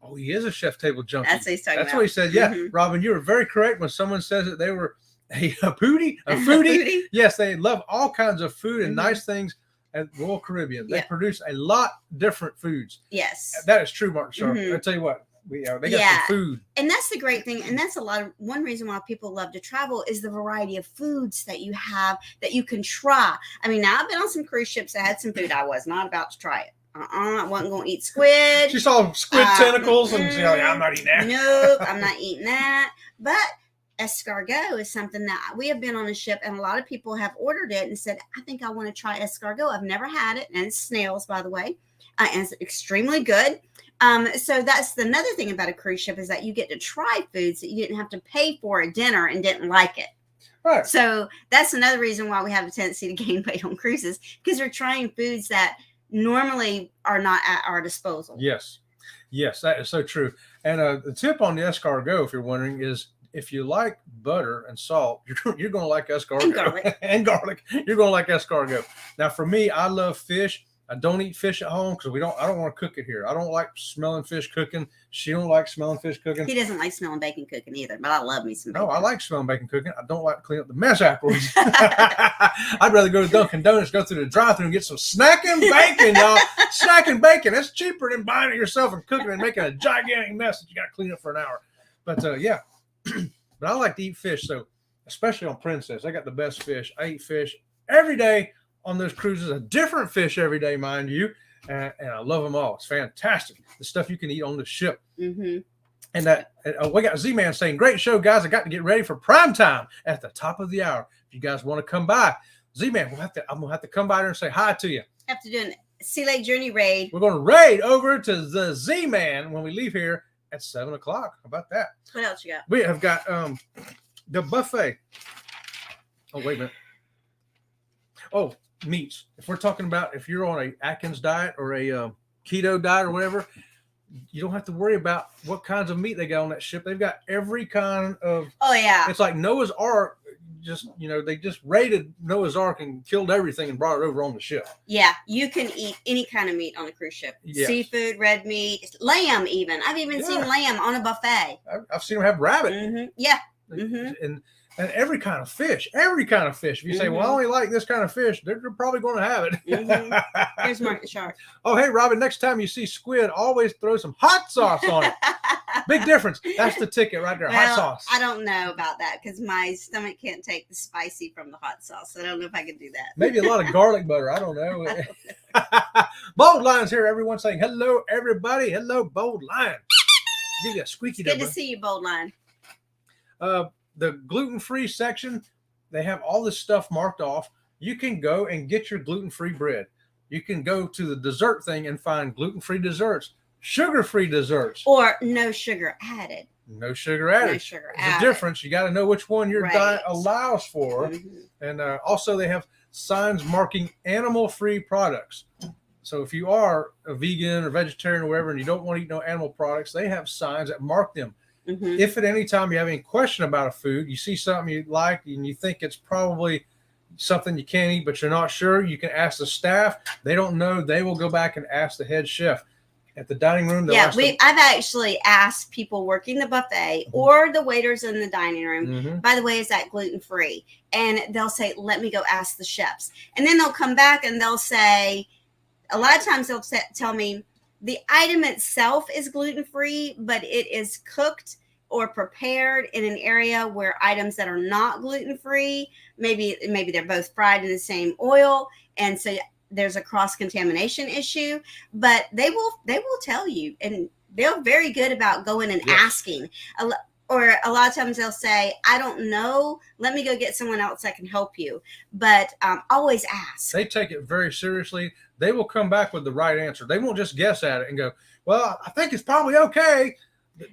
Oh, he is a chef table junkie. That's what he's talking about. That's what he said. Yeah, Robin, you were very correct when someone says that they were a foodie. Yes, they love all kinds of food and nice things at Royal Caribbean. They produce a lot different foods. Yes. That is true, Mark Sharp. I tell you what, they got some food. And that's the great thing. And that's one reason why people love to travel is the variety of foods that you have that you can try. I mean, now I've been on some cruise ships. I had some food. I was not about to try it. I wasn't going to eat squid. She saw squid tentacles and she's like, I'm not eating that. Nope, I'm not eating that. But escargot is something that we have been on a ship and a lot of people have ordered it and said, I think I want to try escargot. I've never had it. And it's snails, by the way. And it's extremely good. So that's another thing about a cruise ship is that you get to try foods that you didn't have to pay for at dinner and didn't like it. Right. So that's another reason why we have a tendency to gain weight on cruises, because we're trying foods that normally are not at our disposal. Yes, that is so true. And the tip on the escargot, if you're wondering, is if you like butter and salt, you're going to like escargot. And garlic. And garlic. You're going to like escargot. Now, for me, I love fish. I don't eat fish at home because I don't want to cook it here. I don't like smelling fish cooking. She don't like smelling fish cooking. He doesn't like smelling bacon cooking either, but I love me some bacon. No, I like smelling bacon cooking. I don't like to clean up the mess afterwards. I'd rather go to Dunkin' Donuts, go through the drive-thru and get some snacking bacon, y'all. Snacking bacon. That's cheaper than buying it yourself and cooking and making a gigantic mess that you got to clean up for an hour. But yeah, but I like to eat fish. So especially on Princess, I got the best fish. I eat fish every day on those cruises, a different fish every day, mind you. And I love them all. It's fantastic. The stuff you can eat on the ship. Mm-hmm. And we got Z-Man saying, great show, guys. I got to get ready for prime time at the top of the hour. If you guys want to come by, Z-Man, I'm going to have to come by there and say hi to you. Have to do a Sea Lake Journey raid. We're going to raid over to the Z-Man when we leave here at 7 o'clock. How about that? What else you got? We have got the buffet. Oh, wait a minute. Oh, meats. If we're talking about if you're on a Atkins diet or a keto diet or whatever, you don't have to worry about what kinds of meat they got on that ship. They've got every kind of. Oh yeah. It's like Noah's Ark. Just they just raided Noah's Ark and killed everything and brought it over on the ship. Yeah, you can eat any kind of meat on a cruise ship. Yes. Seafood, red meat, lamb even. I've even seen lamb on a buffet. I've seen them have rabbit. Mm-hmm. Yeah. Mm-hmm. And every kind of fish. If you say, well, I only like this kind of fish, they're probably going to have it. Mm-hmm. Here's Mark the Shark. Oh, hey, Robin, next time you see squid, always throw some hot sauce on it. Big difference. That's the ticket right there, hot sauce. I don't know about that because my stomach can't take the spicy from the hot sauce. So I don't know if I can do that. Maybe a lot of garlic butter. I don't know. Bold Lion's here, everyone saying, hello, everybody. Hello, Bold Lion. Give you a squeaky Good to see you, Bold Lion. The gluten-free section, they have all this stuff marked off. You can go and get your gluten-free bread. You can go to the dessert thing and find gluten-free desserts, sugar-free desserts. Or no sugar added. No sugar added. No sugar There's added. a difference. You got to know which one your diet allows for. Mm-hmm. And also they have signs marking animal-free products. So if you are a vegan or vegetarian or whatever and you don't want to eat no animal products, they have signs that mark them. Mm-hmm. If at any time you have any question about a food, you see something you like and you think it's probably something you can't eat, but you're not sure, you can ask the staff. They don't know. They will go back and ask the head chef at the dining room. Yeah, I've actually asked people working the buffet or the waiters in the dining room, by the way, is that gluten-free? And they'll say, let me go ask the chefs. And then they'll come back and they'll say, a lot of times they'll tell me, the item itself is gluten-free, but it is cooked or prepared in an area where items that are not gluten-free, maybe they're both fried in the same oil, and so there's a cross-contamination issue. But they will tell you, and they're very good about going and asking. Or a lot of times they'll say, I don't know, let me go get someone else that can help you. But always ask. They take it very seriously. They will come back with the right answer. They won't just guess at it and go, well, I think it's probably okay.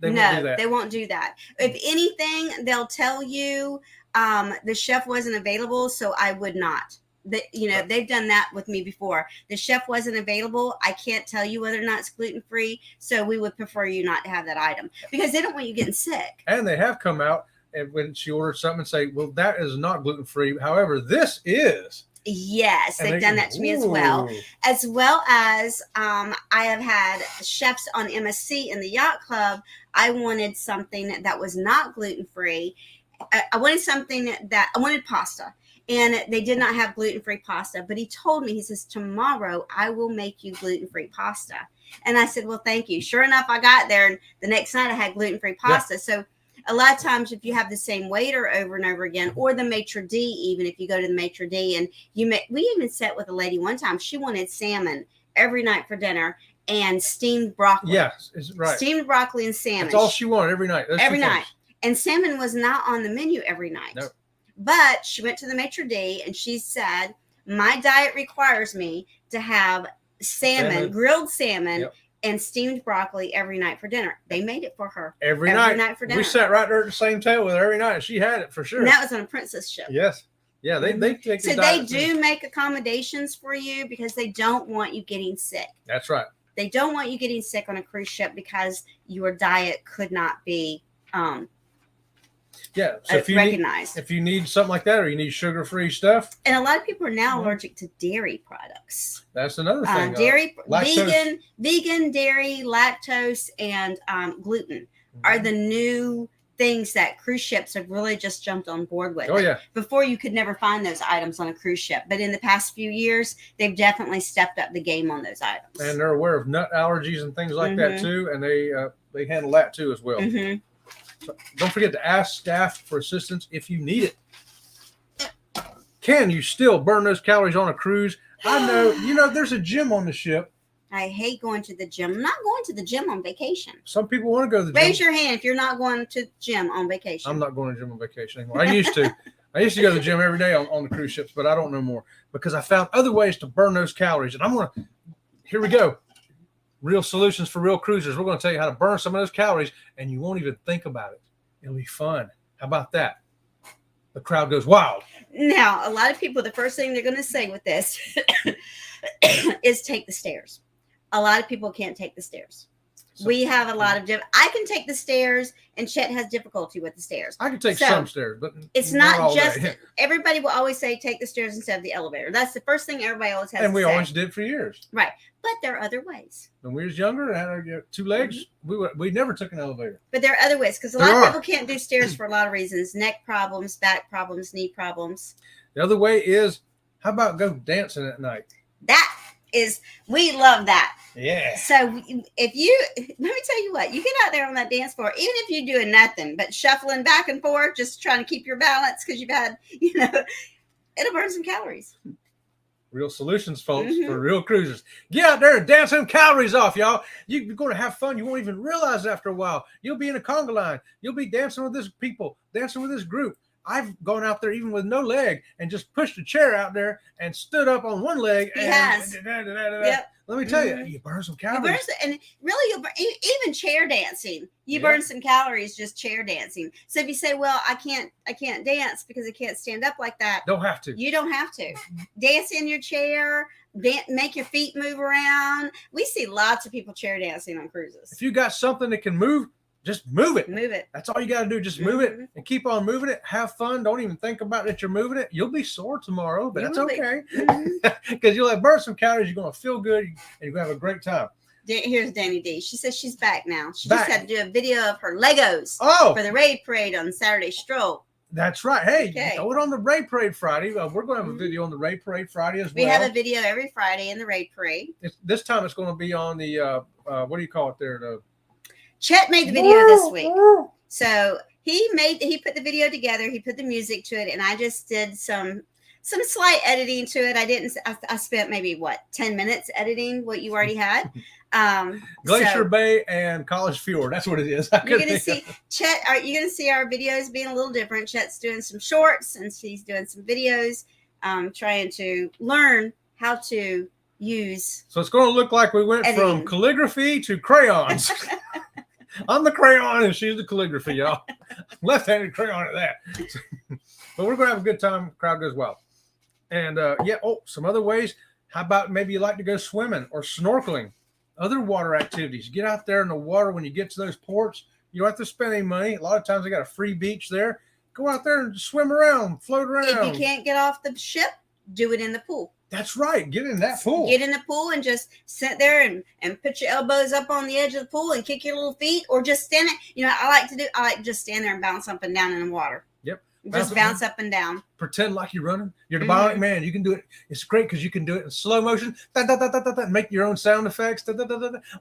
They won't do that. They won't do that. If anything, they'll tell you the chef wasn't available, so I would not. They've done that with me before. The chef wasn't available. I can't tell you whether or not it's gluten-free, so we would prefer you not to have that item because they don't want you getting sick. And they have come out and when she orders something and say, well, that is not gluten-free. However, this is. Yes, they've done that to me as well as I have had chefs on MSC in the yacht club. I wanted something that was not gluten-free. I wanted pasta. And they did not have gluten-free pasta. But he told me, he says, tomorrow I will make you gluten-free pasta. And I said, well, thank you. Sure enough, I got there. And the next night I had gluten-free pasta. Yeah. So a lot of times if you have the same waiter over and over again, or the maitre d', even if you go to the maitre d', and we even sat with a lady one time. She wanted salmon every night for dinner and steamed broccoli. Yes, it's right. Steamed broccoli and salmon. That's all she wanted every night. Every night. And salmon was not on the menu every night. Nope. But she went to the maitre d' and she said, my diet requires me to have grilled salmon, and steamed broccoli every night for dinner. They made it for her. Every night for dinner. We sat right there at the same table with her every night, and she had it for sure. And that was on a princess ship. Yes. Yeah, they take so they do make accommodations for you because they don't want you getting sick. That's right. They don't want you getting sick on a cruise ship because your diet could not be so recognized. If you need something like that, or you need sugar-free stuff. And a lot of people are now allergic to dairy products. That's another thing. Dairy, vegan, dairy, lactose, and gluten are the new things that cruise ships have really just jumped on board with. Oh, yeah. Before you could never find those items on a cruise ship. But in the past few years, they've definitely stepped up the game on those items. And they're aware of nut allergies and things like that, too. And they handle that, too, as well. Mm-hmm. So don't forget to ask staff for assistance if you need it. Can you still burn those calories on a cruise? I know, there's a gym on the ship. I hate going to the gym. I'm not going to the gym on vacation. Some people want to go to the gym. Raise your hand if you're not going to the gym on vacation. I'm not going to the gym on vacation anymore. I used to. I used to go to the gym every day on the cruise ships, but I don't know more because I found other ways to burn those calories. And here we go. Real Solutions for Real Cruisers. We're going to tell you how to burn some of those calories, and you won't even think about it. It'll be fun. How about that? The crowd goes wild. Now, a lot of people, the first thing they're going to say with this is take the stairs. A lot of people can't take the stairs. We have a lot of I can take the stairs, and Chet has difficulty with the stairs. I can take some stairs, but it's not just everybody will always say take the stairs instead of the elevator. That's the first thing everybody always has to say. And we always did for years. Right. But there are other ways. When we was younger and had our 2 legs, we never took an elevator. But there are other ways, because a lot of people can't do stairs for a lot of reasons. Neck problems, back problems, knee problems. The other way is, how about go dancing at night? We love that. Yeah. So if you, let me tell you what, you get out there on that dance floor, even if you're doing nothing but shuffling back and forth, just trying to keep your balance because you've had, it'll burn some calories. Real Solutions, folks, for real cruisers. Get out there and dance them calories off, y'all. You're going to have fun. You won't even realize after a while. You'll be in a conga line. You'll be dancing with this people, dancing with this group. I've gone out there even with no leg and just pushed a chair out there and stood up on one leg. Yep. Let me tell you, you burn some calories. And really, even chair dancing, you burn some calories just chair dancing. So if you say, well, I can't dance because I can't stand up like that. Don't have to. You don't have to. Dance in your chair. Make your feet move around. We see lots of people chair dancing on cruises. If you got something that can move, just move it. Move it. That's all you got to do. Just move it and keep on moving it. Have fun. Don't even think about that you're moving it. You'll be sore tomorrow, but that's okay. Because you'll have burned some calories. You're going to feel good, and you're going to have a great time. Here's Danny D. She says she's back now. She just had to do a video of her Legos for the raid parade on Saturday stroll. That's right. Hey, throw it on the raid parade Friday. We're going to have a video on the raid parade Friday as well. We have a video every Friday in the raid parade. This time it's going to be on the, what do you call it there? Chet made the video this week. So he put the video together. He put the music to it, and I just did some slight editing to it. I spent maybe 10 minutes editing what you already had. Glacier Bay and College Fjord. That's what it is. You're going to see Chet. You're going to see our videos being a little different. Chet's doing some shorts, and she's doing some videos, trying to learn how to use. So it's going to look like we went from calligraphy to crayons. I'm the crayon and she's the calligraphy, y'all. Left-handed crayon at that. But we're going to have a good time. Crowd goes wild. And some other ways. How about maybe you like to go swimming or snorkeling? Other water activities. Get out there in the water when you get to those ports. You don't have to spend any money. A lot of times they got a free beach there. Go out there and swim around, float around. If you can't get off the ship, do it in the pool. That's right. Get in that pool. Get in the pool and just sit there and put your elbows up on the edge of the pool and kick your little feet, or just stand it. I like to just stand there and bounce up and down in the water. Yep. Just bounce up and down. Pretend like you're running. You're the bionic man. You can do it. It's great because you can do it in slow motion, make your own sound effects,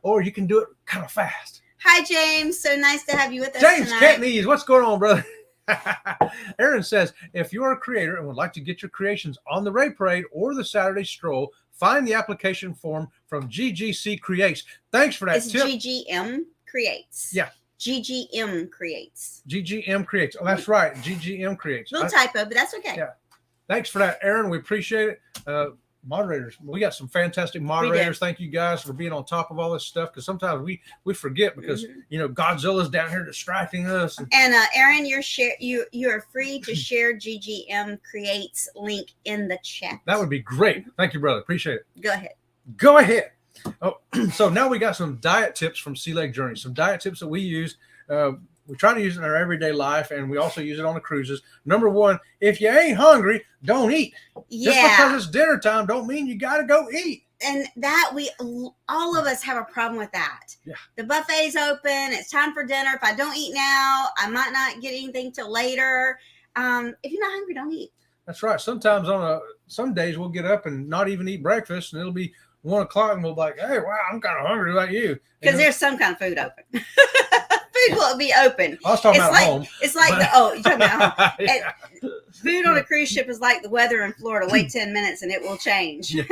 or you can do it kind of fast. Hi, James. So nice to have you with us James tonight. Cantonese, what's going on, brother? Aaron says, if you're a creator and would like to get your creations on the raid parade or the Saturday stroll, find the application form from GGC Creates. Thanks for that tip. GGM Creates. Yeah. GGM Creates. GGM Creates. Oh, that's right. GGM Creates. Little typo, but that's okay. Yeah. Thanks for that, Aaron. We appreciate it. Moderators, we got some fantastic moderators. Thank you guys for being on top of all this stuff, because sometimes we forget because Godzilla's down here distracting us. And Aaron, you are free to share GGM Creates link in the chat. That would be great. Thank you, brother. Appreciate it. Go ahead. Oh, so now we got some diet tips from Sea Lake Journey. Some diet tips that we use. We try to use it in our everyday life, and we also use it on the cruises. Number one, if you ain't hungry, don't eat. Yeah. Just because it's dinner time don't mean you got to go eat. And that all of us have a problem with that. Yeah. The buffet's open. It's time for dinner. If I don't eat now, I might not get anything till later. If you're not hungry, don't eat. That's right. Sometimes some days we'll get up and not even eat breakfast, and it'll be 1 o'clock, and we'll be like, hey, wow, I'm kind of hungry like you. Because there's some kind of food open. Food will be open. I was talking about home. It's like you're talking about home. Yeah. Food on a cruise ship is like the weather in Florida. Wait 10 minutes and it will change. Yeah.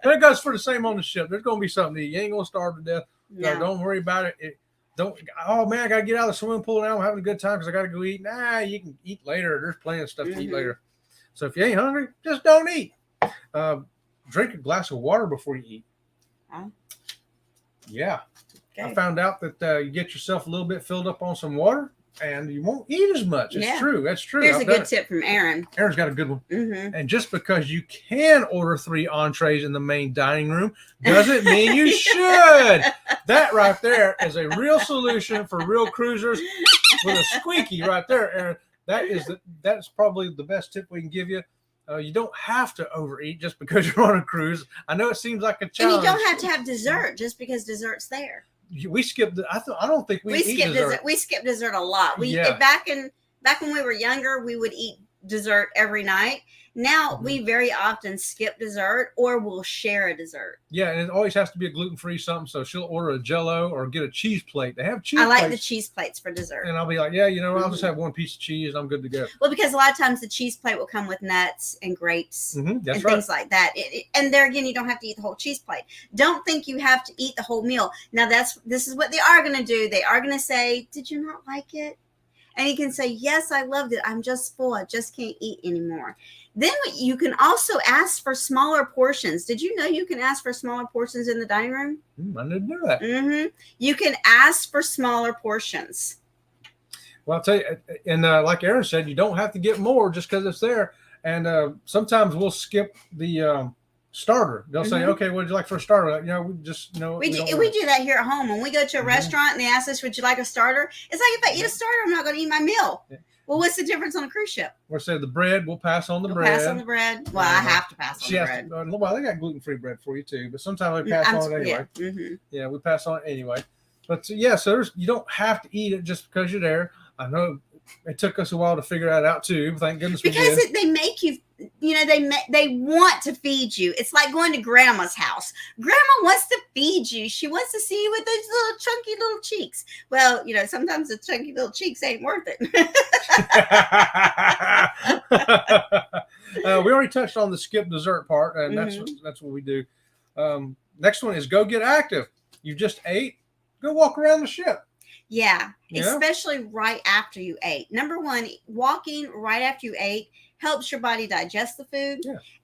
But it goes for the same on the ship. There's going to be something to eat. You ain't going to starve to death. No. Don't worry about it. Oh man, I got to get out of the swimming pool now. I'm having a good time because I got to go eat. Nah, you can eat later. There's plenty of stuff to eat later. So if you ain't hungry, just don't eat. Drink a glass of water before you eat. Yeah. I Okay. found out that you get yourself a little bit filled up on some water and you won't eat as much. It's Yeah. true. That's true. Here's I've a done good it. tip from Aaron. Aaron's got a good one. Mm-hmm. And just because you can order 3 entrees in the main dining room doesn't mean you should. That right there is a real solution for real cruisers with a squeaky right there, Aaron. That's probably the best tip we can give you. You don't have to overeat just because you're on a cruise. I know it seems like a challenge. And you don't have to have dessert just because dessert's there. We skipped. I don't think we eat dessert. We skip dessert a lot. Yeah. Back when we were younger, we would eat dessert every night. Now we very often skip dessert or we'll share a dessert. Yeah, and it always has to be a gluten-free something. So she'll order a Jello or get a cheese plate. They have cheese I like plates. the cheese plates for dessert. And I'll be like, yeah, I'll just have 1 piece of cheese and I'm good to go. Well, because a lot of times the cheese plate will come with nuts and grapes That's and right. things like that. And there again, you don't have to eat the whole cheese plate. Don't think you have to eat the whole meal. Now, this is what they are going to do. They are going to say, did you not like it? And you can say, yes, I loved it. I'm just full. I just can't eat anymore. Then you can also ask for smaller portions. Did you know you can ask for smaller portions in the dining room? I didn't know that. Mm-hmm. You can ask for smaller portions. Well, I'll tell you, and like Aaron said, you don't have to get more just because it's there. And sometimes we'll skip the starter. They'll say, okay, what would you like for a starter? We just, we do that here at home. When we go to a restaurant and they ask us, would you like a starter? It's like, if I eat a starter, I'm not going to eat my meal. Yeah. Well, what's the difference on a cruise ship? We'll say the bread, we'll pass on the bread. Pass on the bread. Well, I have to pass on the bread. Well, they got gluten-free bread for you too, but sometimes we pass on it anyway. Yeah. Mm-hmm. Yeah, we pass on it anyway. But so you don't have to eat it just because you're there. I know it took us a while to figure that out too. Thank goodness we did. Because they make you, they want to feed you. It's like going to grandma's house. Grandma wants to feed you. She wants to see you with those little chunky little cheeks. Well, sometimes the chunky little cheeks ain't worth it. We already touched on the skip dessert part, and that's what we do. Next one is go get active. You just ate, go walk around the ship. Yeah, especially right after you ate. Number one, walking right after you ate helps your body digest the food,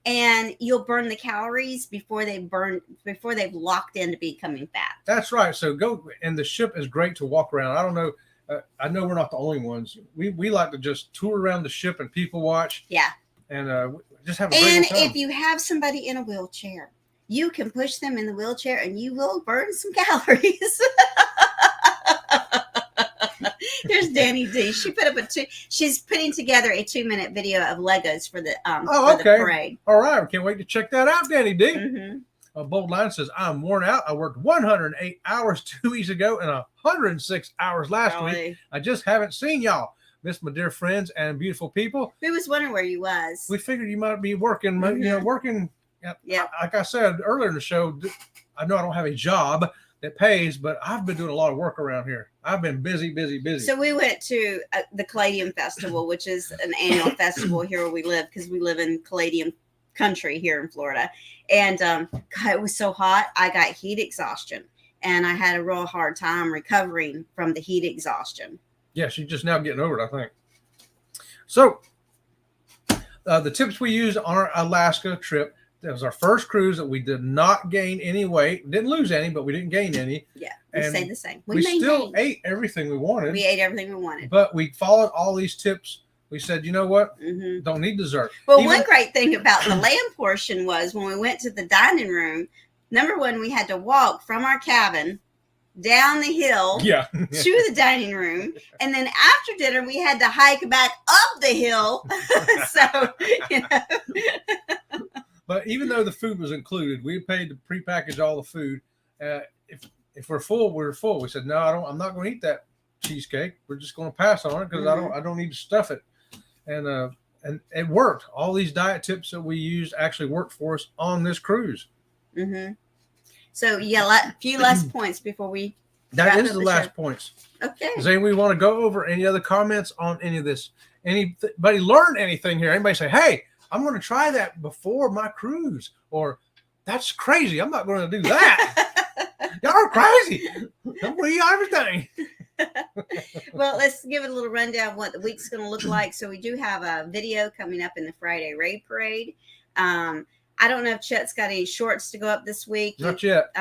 and you'll burn the calories before they've locked into becoming fat. That's right. So go, and the ship is great to walk around. I don't know. I know we're not the only ones. We like to just tour around the ship and people watch. Yeah. And just have a great time. And if you have somebody in a wheelchair, you can push them in the wheelchair and you will burn some calories. Here's Danny D. She's putting together a 2-minute video of Legos for the the parade. All right, we can't wait to check that out, Danny D. Bold Line says, I'm worn out. I worked 108 hours 2 weeks ago and 106 hours last week. I just haven't seen y'all. Miss my dear friends and beautiful people. We was wondering where you was. We figured you might be working, working. Yeah. Like I said earlier in the show, I know I don't have a job that pays, but I've been doing a lot of work around here. I've been busy. So we went to the Caladium Festival, which is an annual festival here where we live, because we live in Caladium country here in Florida. And God, it was so hot. I got heat exhaustion, and I had a real hard time recovering from the heat exhaustion. Yeah, she's just now getting over it, I think. So the tips we used on our Alaska trip, that was our first cruise that we did not gain any weight. Didn't lose any, but we didn't gain any. Yeah, we stayed the same. We still ate everything we wanted. We ate everything we wanted. But we followed all these tips. We said, you know what? Don't need dessert. Well, one great thing about the land portion was when we went to the dining room, number one, we had to walk from our cabin down the hill to the dining room, and then after dinner we had to hike back up the hill. So but even though the food was included, we paid to prepackage all the food. If we're full, we're full. We said, no, I'm not going to eat that cheesecake. We're just going to pass on it because I don't need to stuff it. And it worked. All these diet tips that we used actually worked for us on this cruise. So a few last points before we. That is the last points. Okay. Does anybody want to go over any other comments on any of this? Anybody learn anything here? Anybody say, hey, I'm going to try that before my cruise, or that's crazy, I'm not going to do that. Y'all are crazy. Don't believe everything. Well, let's give it a little rundown of what the week's going to look like. So we do have a video coming up in the Friday Raid Parade. I don't know if Chet's got any shorts to go up this week. Not yet.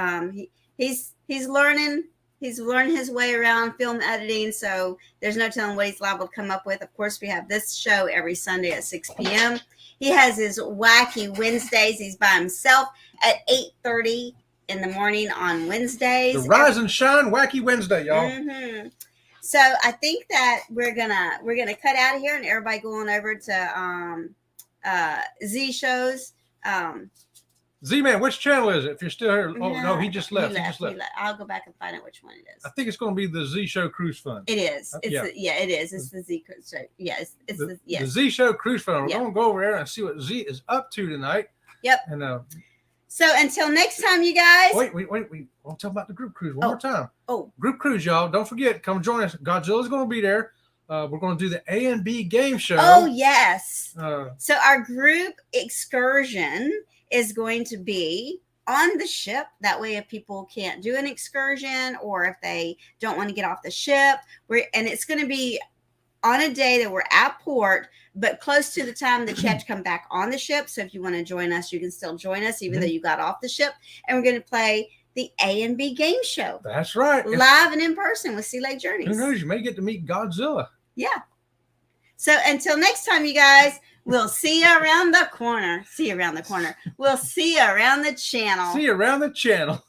he's learning. He's learned his way around film editing, so there's no telling what he's liable to come up with. Of course, we have this show every Sunday at 6 p.m. He has his wacky Wednesdays. He's by himself at 8:30 in the morning on Wednesdays. The Rise and Shine Wacky Wednesday, y'all. Mm-hmm. So I think that we're gonna cut out of here and everybody going over to Z shows. Z-Man, which channel is it? If you're still here. Oh, no, he just left. He just left. I'll go back and find out which one it is. I think it's going to be the Z Show Cruise Fund. It is. It's yeah. It is. It's the Z Cruise Show. Yeah, it's the Z Show Cruise Fund. We're going to go over there and see what Z is up to tonight. Yep. And so until next time, you guys. Wait. We'll talk about the group cruise one more time. Oh. Group cruise, y'all. Don't forget, come join us. Godzilla's going to be there. We're going to do the A and B game show. Oh, yes. So our group excursion is going to be on the ship. That way, if people can't do an excursion or if they don't want to get off the ship, and it's going to be on a day that we're at port, but close to the time that you have to come back on the ship. So if you want to join us, you can still join us, even though you got off the ship. And we're going to play the A and B game show. That's right. Live and in person with Sea Lake Journeys. Who knows? You may get to meet Godzilla. Yeah. So until next time, you guys, we'll see you around the corner. See you around the corner. We'll see you around the channel. See you around the channel.